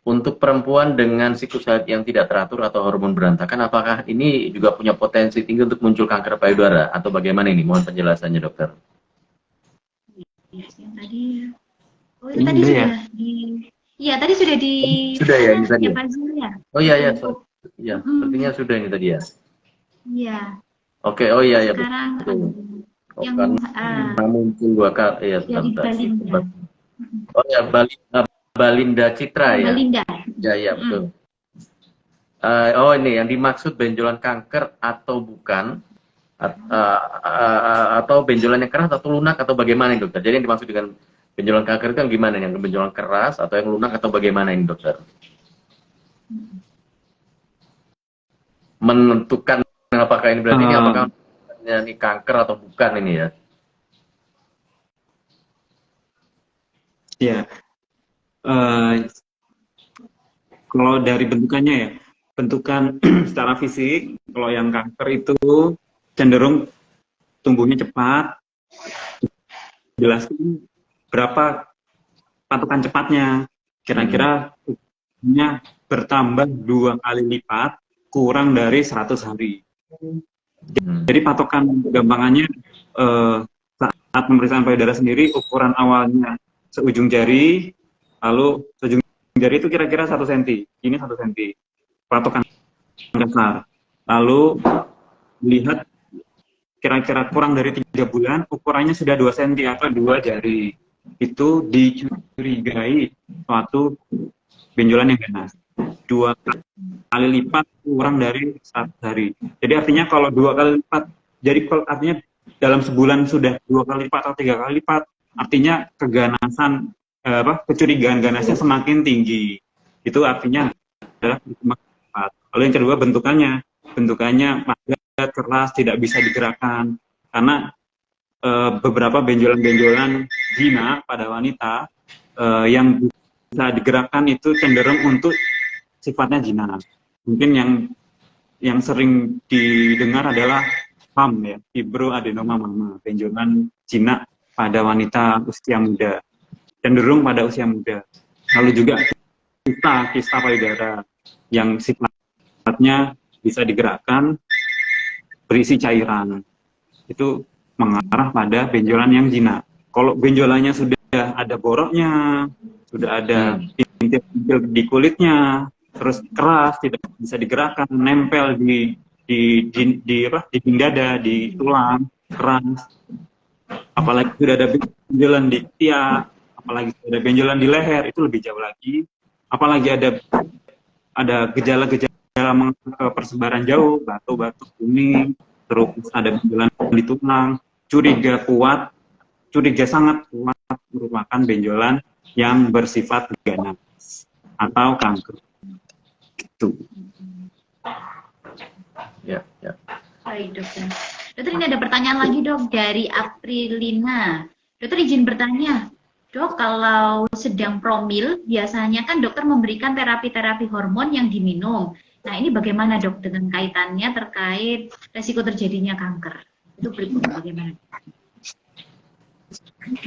Untuk perempuan dengan siklus haid yang tidak teratur atau hormon berantakan, apakah ini juga punya potensi tinggi untuk muncul kanker payudara atau bagaimana ini? Mohon penjelasannya, dokter.
Ya, yang tadi. Oh, itu
Ini
tadi
udah ya?
sudah di. Iya, tadi sudah di
Sudah ya
mana
ini tadi
ya
ya?
Pak Zul ya?
Oh iya ya,
Untuk
ya, sepertinya
mm,
sudah ini tadi ya.
iya.
Oke, oh iya ya
Sekarang
betul. Oh,
yang
karena muncul dua kali ya,
dari
sebentar.
Balinda.
Oh ya, Balinda Citra
Oh,
ya.
Balinda.
Ya ya betul. Oh ini yang dimaksud benjolan kanker atau bukan? Atau benjolan yang keras atau lunak atau bagaimana ini, dokter? Jadi yang dimaksud dengan benjolan kanker itu yang gimana? Yang benjolan keras atau yang lunak atau bagaimana ini, dokter? Menentukan apakah ini berarti ini apakah ini kanker atau bukan ini ya?
Ya, kalau dari bentukannya ya, bentukan secara fisik, kalau yang kanker itu cenderung tumbuhnya cepat, jelaskan berapa patokan cepatnya, kira-kira tumbuhnya bertambah 2 kali lipat, kurang dari 100 hari. Jadi patokan gampangannya saat pemeriksaan payudara sendiri, ukuran awalnya seujung jari, lalu seujung jari itu kira-kira 1 cm, ini 1 cm, patokan dasar. Lalu lihat kira-kira kurang dari 3 bulan, ukurannya sudah 2 cm atau 2 jari. Itu dicurigai suatu benjolan yang ganas. 2 kali lipat kurang dari 1 hari. Jadi artinya kalau 2 kali lipat, jadi artinya dalam sebulan sudah 2 kali lipat atau 3 kali lipat, artinya keganasan kecurigaan ganasnya semakin tinggi. Itu artinya adalah semakin cepat. Lalu yang kedua bentukannya padat, keras, tidak bisa digerakkan. Karena beberapa benjolan-benjolan zina pada wanita yang bisa digerakkan itu cenderung untuk sifatnya zina. Mungkin yang sering didengar adalah FAM ya, fibroadenoma mama, benjolan zina pada wanita usia muda, cenderung pada usia muda. Lalu juga kista payudara yang sifatnya bisa digerakkan, berisi cairan, itu mengarah pada benjolan yang zina. Kalau benjolannya sudah ada boroknya, sudah ada bintil di kulitnya, terus keras, tidak bisa digerakkan, nempel di dinding dada, di tulang, keras. Apalagi sudah ada benjolan di tiak, apalagi sudah ada benjolan di leher, itu lebih jauh lagi. Apalagi ada gejala persebaran jauh, batu-batu kuning, terus ada benjolan di tulang, curiga sangat kuat merupakan benjolan yang bersifat ganas atau kanker. Itu.
Ya, ya.
Baik, dokter. Dokter, ini ada pertanyaan lagi, dok, dari Aprilina. Dokter izin bertanya, dok, kalau sedang promil, biasanya kan dokter memberikan terapi-terapi hormon yang diminum. Nah, ini bagaimana, dok, dengan kaitannya terkait resiko terjadinya kanker? Itu berikutnya bagaimana?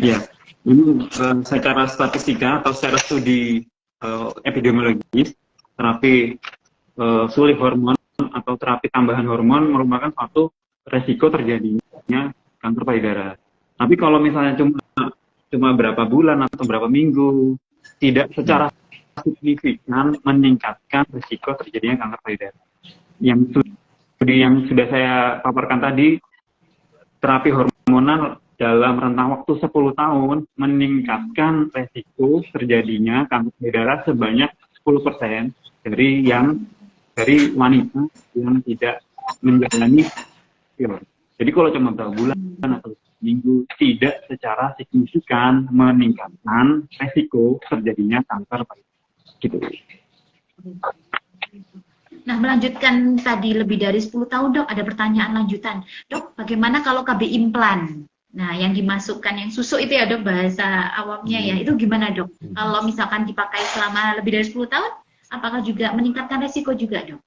Ya, ini secara statistika atau secara studi epidemiologis, terapi sulih hormon atau terapi tambahan hormon merupakan suatu resiko terjadinya kanker payudara. Tapi kalau misalnya cuma berapa bulan atau berapa minggu, tidak secara signifikan meningkatkan resiko terjadinya kanker payudara. Yang sudah saya paparkan tadi, terapi hormonal dalam rentang waktu 10 tahun meningkatkan resiko terjadinya kanker payudara sebanyak 10% dari wanita yang tidak menjalani pil. Jadi kalau cuma beberapa bulan atau minggu, tidak secara signifikan meningkatkan resiko terjadinya kanker payudara. Gitu.
Nah, melanjutkan tadi lebih dari 10 tahun, dok, ada pertanyaan lanjutan. Dok, bagaimana kalau KB implan?
Nah, yang dimasukkan yang susu itu ya dok, bahasa awamnya ya, itu gimana dok? Kalau misalkan dipakai selama lebih dari 10 tahun, apakah juga meningkatkan resiko juga dok?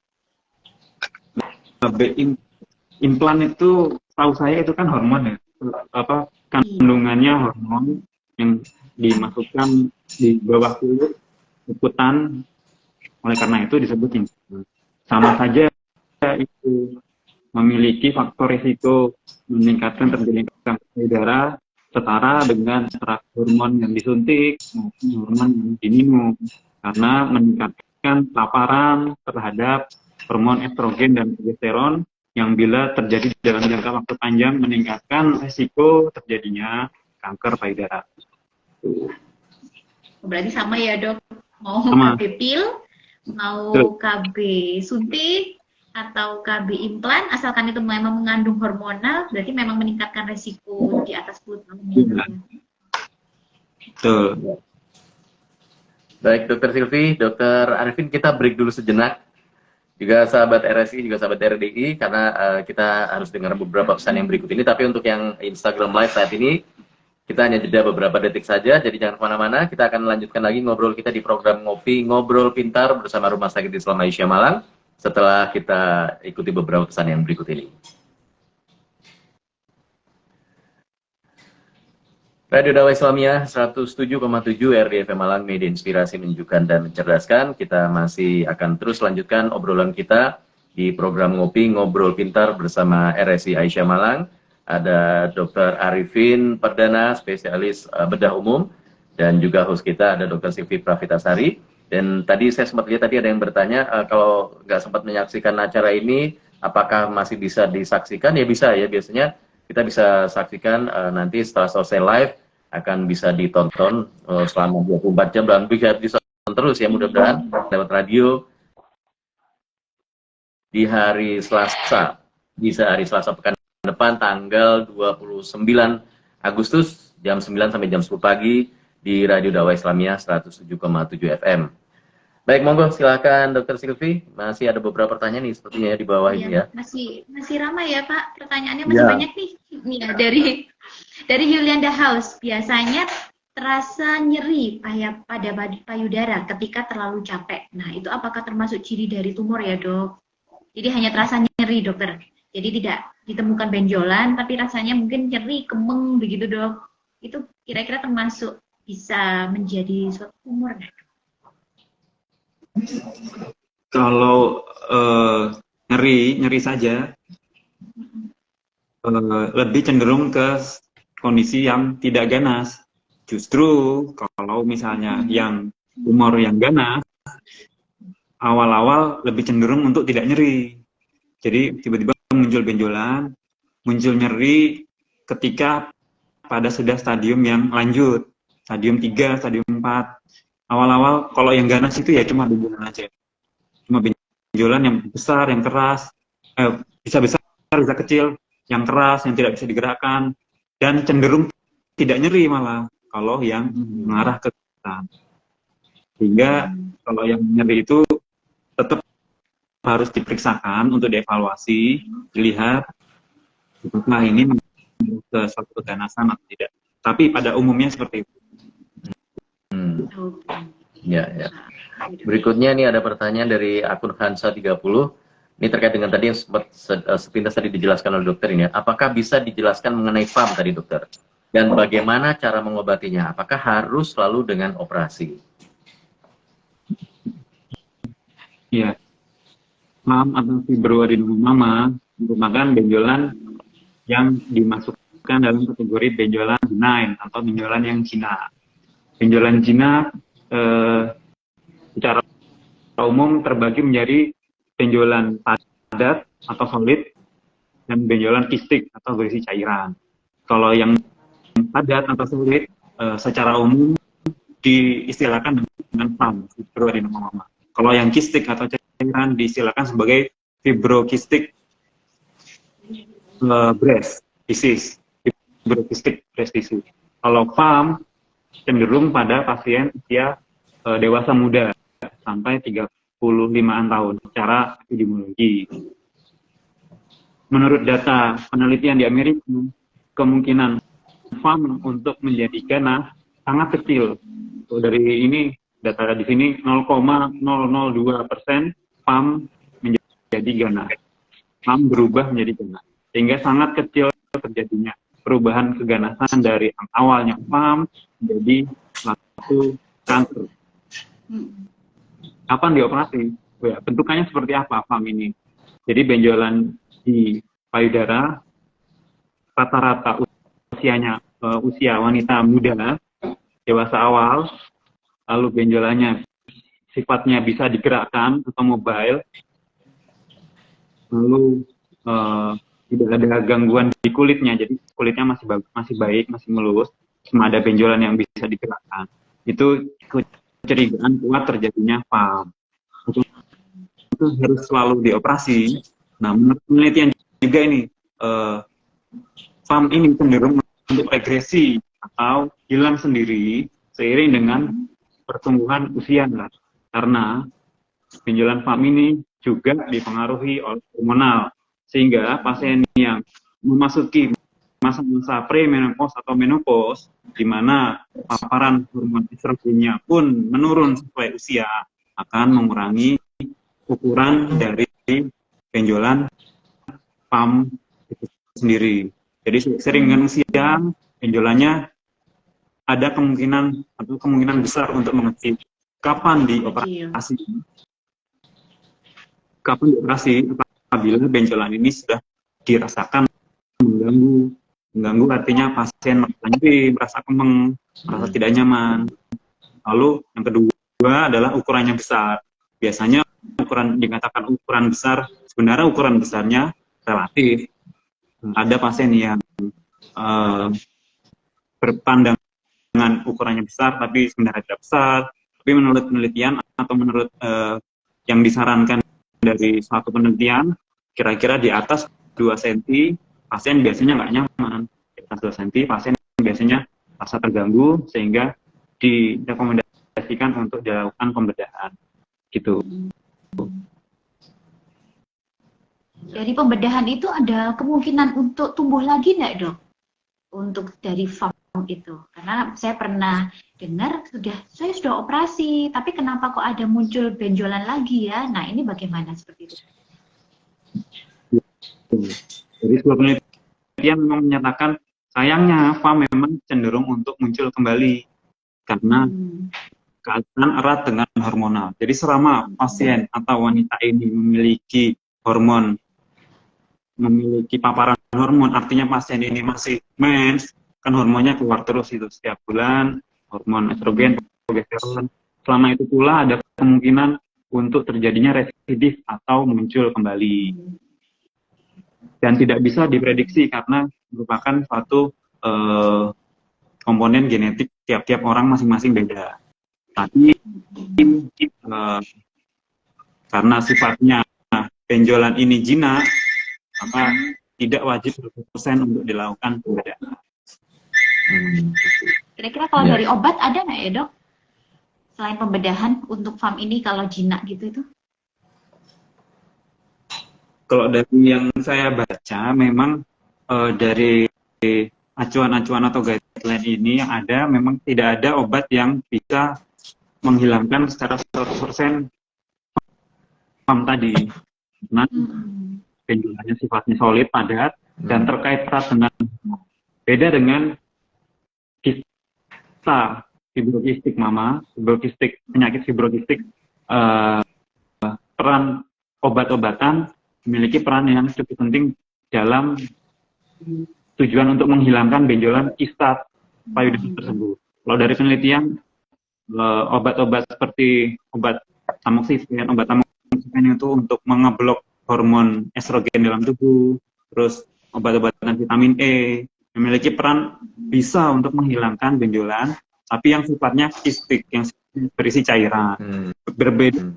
Implan itu tahu saya itu kan hormon ya, kandungannya hormon yang dimasukkan di bawah kulit ikutan, oleh karena itu disebut implan. Sama saja itu memiliki faktor risiko meningkatkan terjadi kanker payudara setara dengan ekstrak hormon yang disuntik maupun hormon yang diminum, karena meningkatkan paparan terhadap hormon estrogen dan progesteron yang bila terjadi dalam jangka waktu panjang meningkatkan risiko terjadinya kanker payudara.
Berarti sama ya dok, mau
Sama.
KB pil, mau KB suntik, atau KB implan, asalkan itu memang mengandung hormonal, berarti memang meningkatkan resiko di atas 10 tahun.
Ya. Betul.
Baik, Dokter Silvi, Dokter Arifin, kita break dulu sejenak. Juga sahabat RSI, juga sahabat RDI, karena kita harus dengar beberapa pesan yang berikut ini. Tapi untuk yang Instagram Live saat ini, kita hanya jeda beberapa detik saja, jadi jangan kemana-mana. Kita akan lanjutkan lagi ngobrol kita di program Ngopi Ngobrol Pintar bersama Rumah Sakit Islam Aisyah Malang, setelah kita ikuti beberapa pesan yang berikut ini. Radio Dakwah Islamiyah 107,7 RDFM Malang, media inspirasi, menunjukkan dan mencerdaskan. Kita masih akan terus lanjutkan obrolan kita di program Ngopi Ngobrol Pintar bersama RSI Aisyah Malang. Ada Dr. Arifin Perdana, spesialis bedah umum, dan juga host kita ada Dr. Silvi Pravitasari. Dan tadi saya sempat lihat tadi ada yang bertanya, kalau nggak sempat menyaksikan acara ini, apakah masih bisa disaksikan? Ya bisa ya, biasanya kita bisa saksikan nanti setelah selesai live, akan bisa ditonton selama 24 jam dan bisa ditonton terus ya, mudah-mudahan lewat radio di hari Selasa, bisa hari Selasa pekan depan tanggal 29 Agustus jam 9 sampai jam 10 pagi di Radio Dakwah Islamiyah 107,7 FM. Baik, monggo silakan Dr. Silvi, masih ada beberapa pertanyaan nih sepertinya ya di bawah ini ya.
Masih ramai ya Pak, pertanyaannya masih banyak nih. Ya, dari Yulianda House, biasanya terasa nyeri pada payudara ketika terlalu capek. Nah, itu apakah termasuk ciri dari tumor ya dok? Jadi hanya terasa nyeri dokter. Jadi tidak ditemukan benjolan, tapi rasanya mungkin nyeri, kemeng begitu dok. Itu kira-kira termasuk bisa menjadi suatu tumor nggak?
Kalau nyeri saja, lebih cenderung ke kondisi yang tidak ganas. Justru kalau misalnya yang tumor yang ganas, awal-awal lebih cenderung untuk tidak nyeri. Jadi tiba-tiba muncul benjolan, muncul nyeri ketika pada sudah stadium yang lanjut, stadium 3, stadium 4. Awal-awal kalau yang ganas itu ya cuma benjolan aja. Cuma benjolan yang besar, yang keras, bisa besar, bisa kecil, yang keras, yang tidak bisa digerakkan, dan cenderung tidak nyeri malah kalau yang mengarah ke kita. Sehingga kalau yang nyeri itu tetap harus diperiksakan untuk dievaluasi, dilihat apakah ini menurut suatu keganasan atau tidak. Tapi pada umumnya seperti itu.
Ya. Berikutnya nih ada pertanyaan dari akun Hansa 30. Ini terkait dengan tadi yang sepintas tadi dijelaskan oleh dokter ini. Apakah bisa dijelaskan mengenai FAM tadi dokter? Dan bagaimana cara mengobatinya? Apakah harus selalu dengan operasi?
Iya. FAM atau fibroadenoma merupakan benjolan yang dimasukkan dalam kategori benjolan benign atau benjolan yang jinak. Benjolan jinak secara umum terbagi menjadi benjolan padat atau solid dan benjolan kistik atau berisi cairan. Kalau yang padat atau solid secara umum diistilahkan dengan FAM, fibroadenoma. Kalau yang kistik atau cairan diistilahkan sebagai fibrokistik breast disease, fibrokistik breast disease. Kalau FAM cenderung pada pasien usia dewasa muda sampai 35-an tahun secara epidemiologi. Menurut data penelitian di Amerika, kemungkinan FAM untuk menjadi ganas sangat kecil. Dari ini data di sini 0,002% FAM menjadi ganas. FAM berubah menjadi ganas. Sehingga sangat kecil terjadinya perubahan keganasan dari yang awalnya FAM menjadi suatu kanker. Kapan dioperasi? Ya, bentukannya seperti apa FAM ini? Jadi benjolan di payudara rata-rata usianya usia wanita muda, dewasa awal, lalu benjolannya sifatnya bisa digerakkan atau mobile, lalu tidak ada gangguan di kulitnya, jadi kulitnya masih baik, masih mulus, cuma ada benjolan yang bisa digerakkan. Itu kecurigaan kuat terjadinya FAM. Itu harus selalu dioperasi. Nah, menurut penelitian juga ini, FAM ini cenderung untuk regresi atau hilang sendiri seiring dengan pertumbuhan usia, karena benjolan FAM ini juga dipengaruhi oleh hormonal, sehingga pasien yang memasuki masa-masa premenopause atau menopause, di mana paparan hormon estrogennya pun menurun sesuai usia, akan mengurangi ukuran dari benjolan FAM itu sendiri. Jadi sering dengan usia, benjolannya ada kemungkinan besar untuk mengecil. Kapan dioperasi? Kapan dioperasi? Apabila benjolan ini sudah dirasakan mengganggu artinya pasien merasa kemeng, merasa tidak nyaman. Lalu yang kedua adalah ukurannya besar. Biasanya dikatakan ukuran besar, sebenarnya ukuran besarnya relatif. Ada pasien yang berpandangan ukurannya besar, tapi sebenarnya tidak besar. Tapi menurut penelitian atau menurut yang disarankan dari suatu penelitian, kira-kira di atas 2 cm, pasien biasanya nggak nyaman. Di atas 2 cm, pasien biasanya rasa terganggu, sehingga direkomendasikan untuk dilakukan pembedahan. Gitu.
Dari pembedahan itu ada kemungkinan untuk tumbuh lagi nggak, Dok? Untuk dari FAM itu. Karena saya pernah dengar saya sudah operasi, tapi kenapa kok ada muncul benjolan lagi ya? Nah, ini bagaimana seperti itu?
Jadi sebuah penelitian memang menyatakan sayangnya FAM memang cenderung untuk muncul kembali karena kaitan erat dengan hormonal. Jadi selama pasien atau wanita ini memiliki paparan hormon, artinya pasien ini masih mens, kan hormonnya keluar terus itu setiap bulan, hormon estrogen, progesteron. Selama itu pula ada kemungkinan untuk terjadinya residif atau muncul kembali. Dan tidak bisa diprediksi karena merupakan suatu komponen genetik tiap-tiap orang masing-masing beda. Tapi karena sifatnya benjolan ini jinak, maka tidak wajib 100% untuk dilakukan pembedahan.
Kira-kira kalau dari obat ada nggak ya, Dok? Selain pembedahan untuk FAM ini kalau jinak gitu itu?
Kalau dari yang saya baca, memang dari acuan-acuan atau guideline ini yang ada, memang tidak ada obat yang bisa menghilangkan secara 100% FAM tadi. Nah, benjolannya sifatnya solid, padat, dan terkait erat dengan beda dengan kista fibrokistik penyakit fibrokistik, peran obat-obatan memiliki peran yang cukup penting dalam tujuan untuk menghilangkan benjolan kista payudara tersebut. Kalau dari penelitian, obat-obat seperti obat tamoxifen itu untuk mengeblok hormon estrogen dalam tubuh, terus obat-obatan vitamin E memiliki peran bisa untuk menghilangkan benjolan, tapi yang sifatnya kistik, yang berisi cairan. Berbeda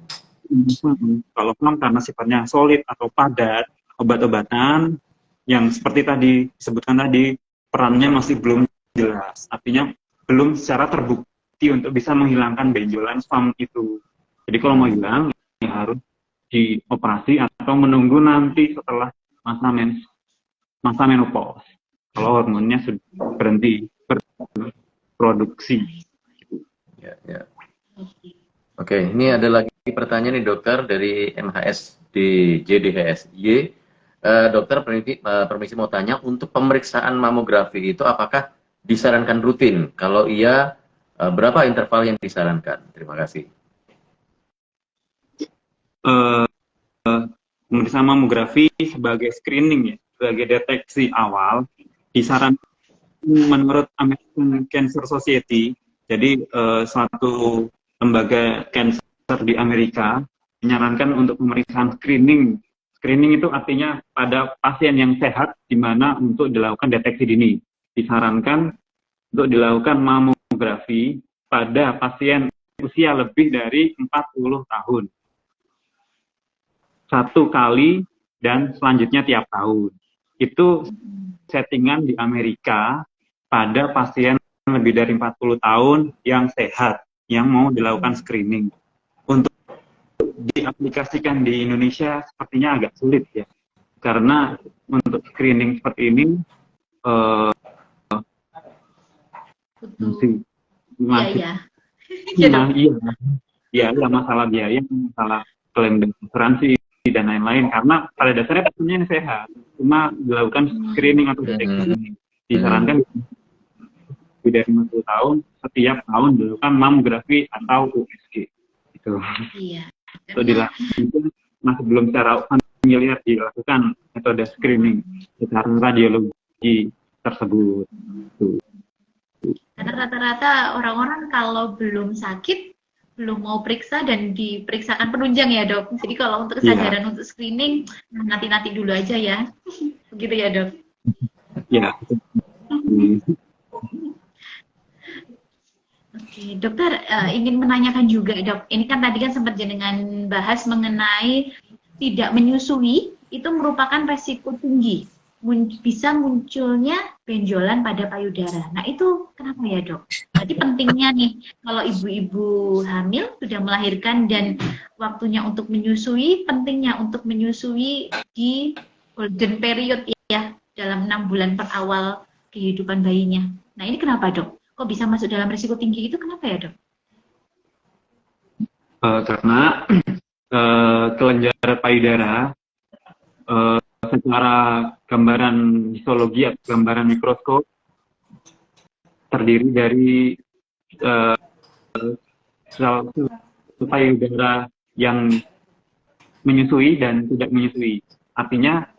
kalau FAM karena sifatnya solid atau padat, obat-obatan yang seperti tadi disebutkan tadi, perannya masih belum jelas, artinya belum secara terbukti untuk bisa menghilangkan benjolan FAM itu. Jadi kalau mau hilang, ya harus dioperasi atau menunggu nanti setelah masa menopause, kalau hormonnya sudah berhenti. berproduksi.
Ya, ya.
Oke.
Oke, ini ada lagi pertanyaan nih dokter dari MHS di JDHSY. Dokter permisi mau tanya, untuk pemeriksaan mamografi itu apakah disarankan rutin? Kalau iya, berapa interval yang disarankan? Terima kasih.
Pemeriksaan mamografi sebagai screening ya, sebagai deteksi awal, disarankan menurut American Cancer Society. Jadi suatu lembaga cancer di Amerika menyarankan untuk pemeriksaan screening. Screening itu artinya pada pasien yang sehat, di mana untuk dilakukan deteksi dini. Disarankan untuk dilakukan mamografi pada pasien usia lebih dari 40 tahun. 1 kali dan selanjutnya tiap tahun. Itu settingan di Amerika pada pasien lebih dari 40 tahun yang sehat, yang mau dilakukan screening. Untuk diaplikasikan di Indonesia sepertinya agak sulit ya, karena untuk screening seperti ini masalah biaya, masalah klaim dan asuransi dan lain-lain, karena pada dasarnya pasiennya yang sehat, cuma dilakukan screening atau deteksi. Disarankan lebih dari 50 tahun setiap tahun dilakukan mamografi atau USG. Itu.
Iya.
Itu dilakukan masih belum secara familiar dilakukan metode screening secara radiologi tersebut.
Karena rata-rata orang-orang kalau belum sakit belum mau periksa dan diperiksakan penunjang ya dok. Jadi kalau untuk kesadaran untuk screening nanti dulu aja ya. Begitu ya dok.
Ya.
Oke, dokter ingin menanyakan juga dok. Ini kan tadi kan sempat jenengan bahas mengenai tidak menyusui itu merupakan resiko tinggi. Bisa munculnya benjolan pada payudara. Nah itu kenapa ya dok? Jadi pentingnya nih kalau ibu-ibu hamil sudah melahirkan dan waktunya untuk menyusui, pentingnya untuk menyusui di golden period ya, dalam 6 bulan per awal kehidupan bayinya. Nah ini kenapa dok? Kok bisa masuk dalam risiko tinggi itu, kenapa ya dok?
Karena kelenjar payudara secara gambaran histologi atau gambaran mikroskop terdiri dari sel payudara yang menyusui dan tidak menyusui. Artinya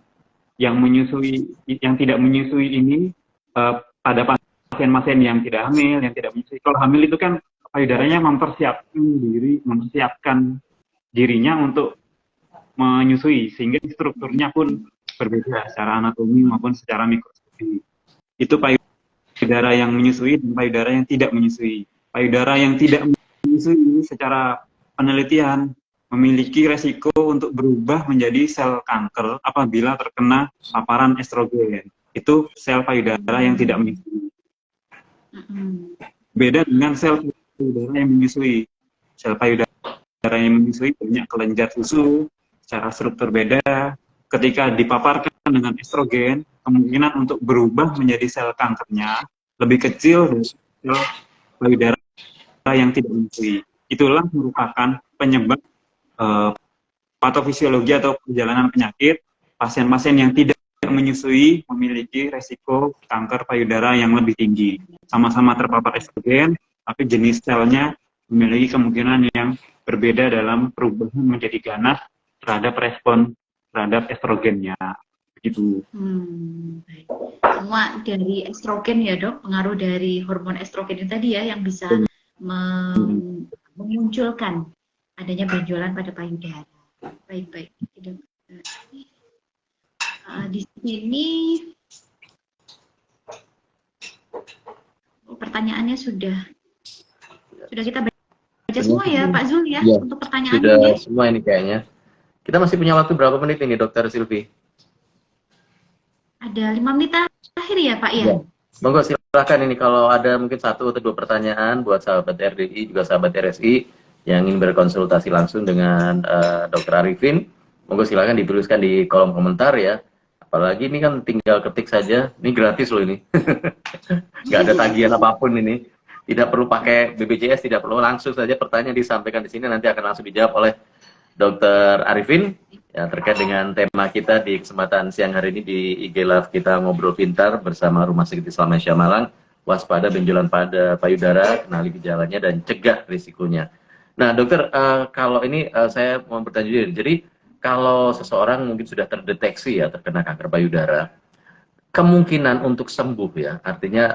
yang tidak menyusui ini pada pasien-pasien yang tidak hamil, yang tidak menyusui. Kalau hamil itu kan payudaranya mempersiapkan dirinya untuk menyusui, sehingga strukturnya pun berbeda secara anatomi maupun secara mikroskopi. Itu payudara yang menyusui dan payudara yang tidak menyusui. Payudara yang tidak menyusui secara penelitian memiliki resiko untuk berubah menjadi sel kanker apabila terkena paparan estrogen. Itu sel payudara yang tidak menyusui. Beda dengan sel payudara yang menyusui. Sel payudara yang menyusui banyak kelenjar susu, secara struktur beda. Ketika dipaparkan dengan estrogen, kemungkinan untuk berubah menjadi sel kankernya lebih kecil dari sel payudara yang tidak menyusui. Itulah merupakan penyebab patofisiologi atau perjalanan penyakit pasien-pasien yang tidak menyusui memiliki resiko kanker payudara yang lebih tinggi. Sama-sama terpapar estrogen, tapi jenis selnya memiliki kemungkinan yang berbeda dalam perubahan menjadi ganas terhadap respon terhadap estrogennya. Begitu.
Semua dari estrogen ya dok, pengaruh dari hormon estrogen itu tadi ya yang bisa memunculkan adanya benjolan pada payudara. Baik. Di sini pertanyaannya sudah kita baca semua ya Pak Zul ya, untuk pertanyaannya.
Sudah semua ini kayaknya. Kita masih punya waktu berapa menit ini Dokter Silvi?
Ada 5 menit terakhir ya Pak ya?
Monggo silakan ini kalau ada mungkin 1 atau 2 pertanyaan buat sahabat RDI juga sahabat RSI yang ingin berkonsultasi langsung dengan Dr. Arifin. Monggo silakan dituliskan di kolom komentar ya. Apalagi ini kan tinggal ketik saja, ini gratis loh ini. Nggak ada tagihan apapun ini. Tidak perlu pakai BPJS, tidak perlu, langsung saja pertanyaan disampaikan di sini, nanti akan langsung dijawab oleh Dr. Arifin ya, terkait dengan tema kita di kesempatan siang hari ini di IG Live kita ngobrol pintar bersama Rumah Sakit Islam Aisyah Malang. Waspada benjolan pada payudara, kenali gejalanya dan cegah risikonya. Nah, dokter, kalau ini saya mau bertanya jadi kalau seseorang mungkin sudah terdeteksi ya terkena kanker payudara, kemungkinan untuk sembuh ya, artinya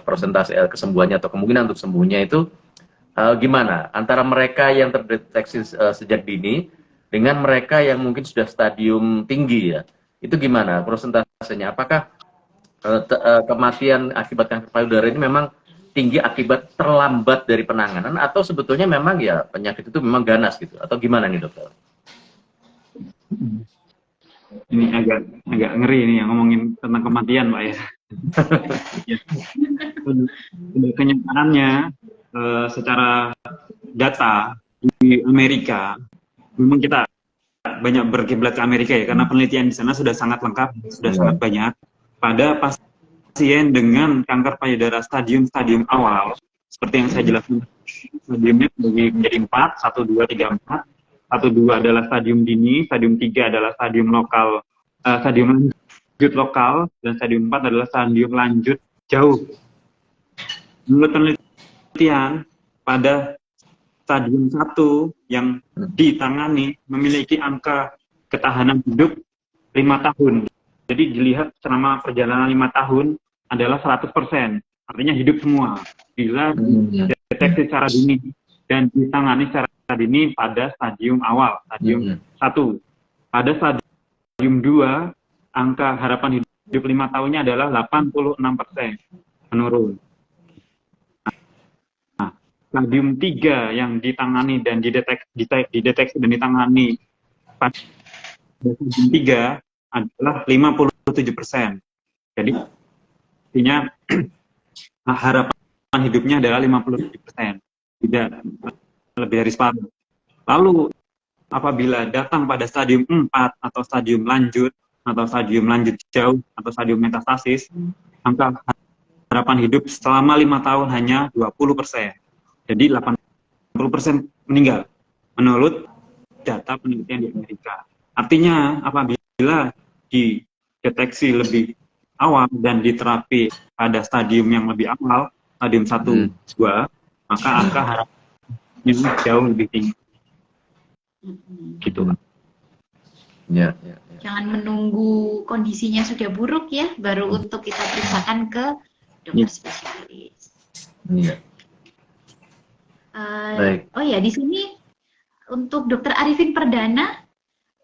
persentase kesembuhannya atau kemungkinan untuk sembuhnya itu gimana? Antara mereka yang terdeteksi sejak dini dengan mereka yang mungkin sudah stadium tinggi ya, itu gimana persentasenya? Apakah kematian akibat kanker payudara ini memang tinggi akibat terlambat dari penanganan atau sebetulnya memang ya penyakit itu memang ganas gitu atau gimana nih dokter?
Ini agak ngeri ini yang ngomongin tentang kematian, Pak ya. Kenyataannya secara data di Amerika, memang kita banyak berkiblat ke Amerika ya, karena penelitian di sana sudah sangat lengkap, sudah sangat banyak pada pasien dengan kanker payudara stadium awal, seperti yang saya jelaskan. Stadiumnya menjadi 4, 1, 2, 3, 4. 1, 2 adalah stadium dini, stadium 3 adalah stadium lokal, stadium lanjut lokal, dan stadium 4 adalah stadium lanjut jauh. Menurut penelitian, pada stadium 1 yang ditangani memiliki angka ketahanan hidup 5 tahun. Jadi dilihat selama perjalanan 5 tahun adalah 100%, artinya hidup semua. Bila dideteksi secara dini dan ditangani secara dini pada stadium awal, stadium 1. Pada stadium 2, angka harapan hidup 5 tahunnya adalah 86%, menurun. Nah, stadium 3 yang ditangani dan dideteksi dan ditangani pada stadium 3 adalah 57%. Jadi, artinya harapan hidupnya adalah 57%. Tidak lebih dari separuh. Lalu apabila datang pada stadium 4 atau stadium lanjut jauh atau stadium metastasis, angka harapan hidup selama 5 tahun hanya 20%. Jadi 80% meninggal menurut data penelitian di Amerika. Artinya apabila dideteksi lebih awal dan diterapi pada stadium yang lebih awal, stadium 1, 2, maka angka harapan jauh lebih tinggi. Gitu.
Ya.
Jangan menunggu kondisinya sudah buruk ya, baru untuk kita periksakan ke dokter spesialis.
Iya.
Oh ya, di sini untuk dokter Arifin Perdana,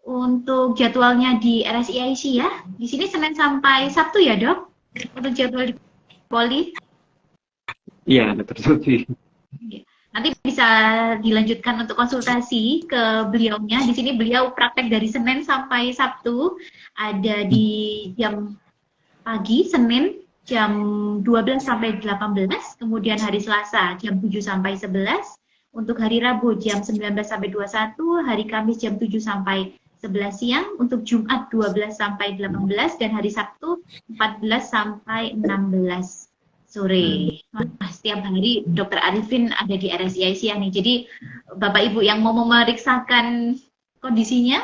untuk jadwalnya di RSIIC ya, di sini Senin sampai Sabtu ya dok, untuk jadwal di Poli.
Iya, dokter Suci.
Nanti bisa dilanjutkan untuk konsultasi ke beliaunya. Di sini beliau praktek dari Senin sampai Sabtu. Ada di jam pagi, Senin jam 12 sampai 18. Kemudian hari Selasa jam 7 sampai 11. Untuk hari Rabu jam 19 sampai 21. Hari Kamis jam 7 sampai 11 siang. Untuk Jumat 12 sampai 18. Dan hari Sabtu 14 sampai 16. Sore. Setiap hari Dokter Arifin ada di RSIIC nih. Jadi Bapak Ibu yang mau memeriksakan kondisinya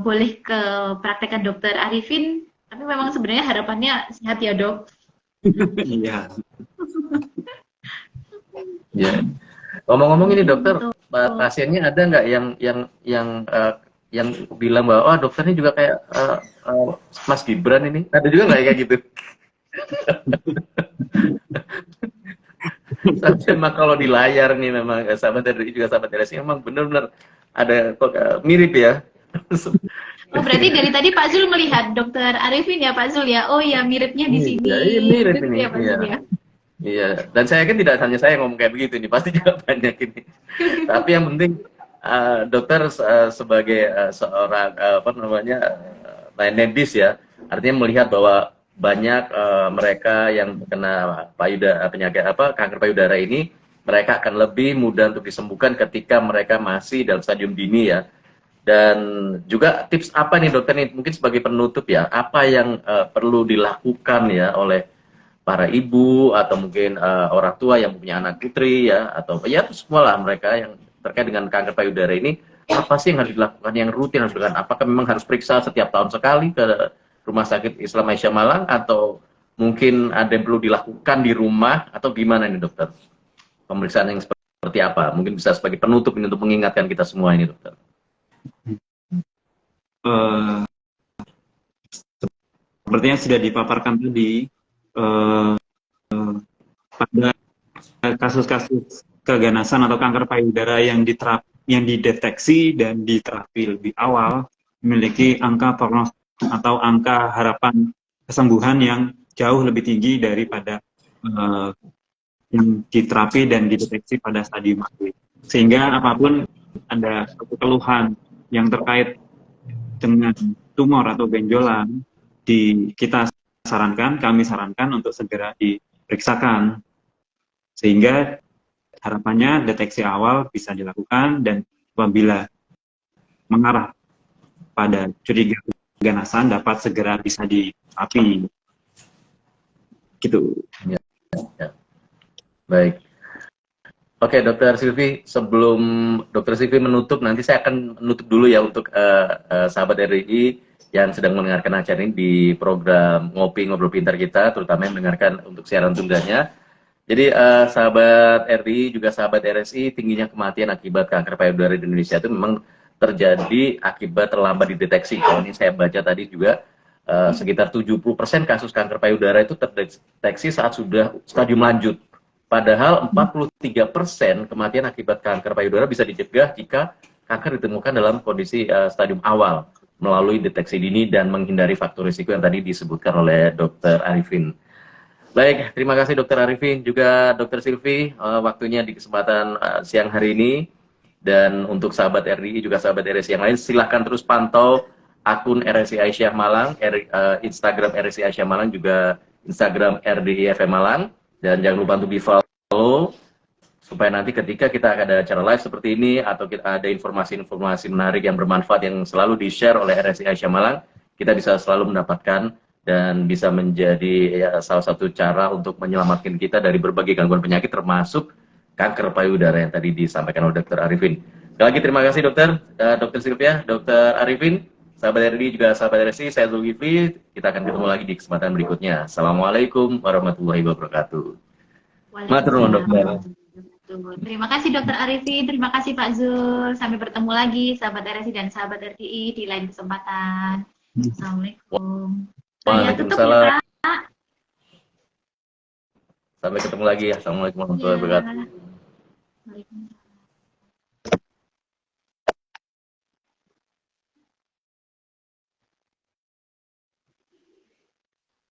boleh ke praktekan Dokter Arifin. Tapi memang sebenarnya harapannya sehat ya dok.
Iya.
Ya. Ngomong-ngomong ini dokter, pasiennya ada nggak yang bilang bahwa dokter ini juga kayak Mas Gibran ini? Ada juga nggak kayak gitu? Memang kalau di layar nih memang sahabat RDI juga sahabat RSI memang benar-benar ada mirip ya.
Oh, berarti dari tadi Pak Zul melihat Dokter Arifin ya Pak Zul ya. Oh ya miripnya di sini.
Iya, mirip ini.
Ya, Pak Zul, ya.
Iya. Dan saya yakin tidak hanya saya ngomong kayak begitu ini, pasti juga banyak ini. Tapi yang penting dokter sebagai seorang medis ya, artinya melihat bahwa banyak mereka yang terkena penyakit kanker payudara ini, mereka akan lebih mudah untuk disembuhkan ketika mereka masih dalam stadium dini ya. Dan juga tips apa nih dokter nih, mungkin sebagai penutup ya, apa yang perlu dilakukan ya oleh para ibu atau mungkin orang tua yang punya anak putri ya, atau ya semua lah mereka yang terkait dengan kanker payudara ini, apa sih yang harus dilakukan, yang rutin harus dilakukan? Apakah memang harus periksa setiap tahun sekali ke Rumah Sakit Islam Aisyah Malang, atau mungkin ada yang perlu dilakukan di rumah, atau gimana ini dokter? Pemeriksaan yang seperti apa? Mungkin bisa sebagai penutup ini untuk mengingatkan kita semua ini dokter.
Eh, Seperti yang sudah dipaparkan tadi, pada kasus-kasus keganasan atau kanker payudara yang dideteksi dan diterapi lebih awal memiliki angka prognosis atau angka harapan kesembuhan yang jauh lebih tinggi daripada yang diterapi dan dideteksi pada stadium akut. Sehingga apapun ada keluhan yang terkait dengan tumor atau benjolan, kami sarankan untuk segera diperiksakan. Sehingga harapannya deteksi awal bisa dilakukan, dan apabila mengarah pada curiga keganasan dapat segera bisa diterapi. Gitu.
Ya. Baik. Oke, Dokter Silvi, sebelum Dokter Silvi menutup, nanti saya akan menutup dulu ya untuk sahabat RDI yang sedang mendengarkan acara ini di program Ngopi Ngobrol Pintar kita, terutama yang mendengarkan untuk siaran tunggalnya. Jadi sahabat RDI juga sahabat RSI, tingginya kematian akibat kanker payudara di Indonesia itu memang terjadi akibat terlambat dideteksi. Kalau ini saya baca tadi juga sekitar 70% kasus kanker payudara itu terdeteksi saat sudah stadium lanjut. Padahal 43% kematian akibat kanker payudara bisa dicegah jika kanker ditemukan dalam kondisi stadium awal melalui deteksi dini dan menghindari faktor risiko yang tadi disebutkan oleh Dr. Arifin. Baik, terima kasih Dr. Arifin, juga Dr. Silvi, waktunya di kesempatan siang hari ini. Dan untuk sahabat RDI juga sahabat RSI yang lain, silahkan terus pantau akun RSI Aisyah Malang, Instagram RSI Aisyah Malang, juga Instagram RDI FM Malang. Dan jangan lupa untuk di-follow, supaya nanti ketika kita ada acara live seperti ini, atau kita ada informasi-informasi menarik yang bermanfaat yang selalu di-share oleh RSI Aisyah Malang, kita bisa selalu mendapatkan dan bisa menjadi ya, salah satu cara untuk menyelamatkan kita dari berbagai gangguan penyakit, termasuk kanker payudara yang tadi disampaikan oleh Dr. Arifin. Sekali lagi terima kasih dokter, Dr. Sylvia, Dr. Arifin, sahabat RDI juga sahabat RSI, saya Zulkifli. Kita akan ketemu lagi di kesempatan berikutnya. Assalamualaikum warahmatullahi wabarakatuh. Matur nuwun, dokter.
Terima kasih Dokter Arifin, terima kasih Pak Zul. Sampai bertemu lagi sahabat RSI dan sahabat RDI di lain kesempatan. Assalamualaikum. Saya tutup ya, Pak.
Sampai ketemu lagi. Assalamualaikum warahmatullahi wabarakatuh.
Waalaikumsalam.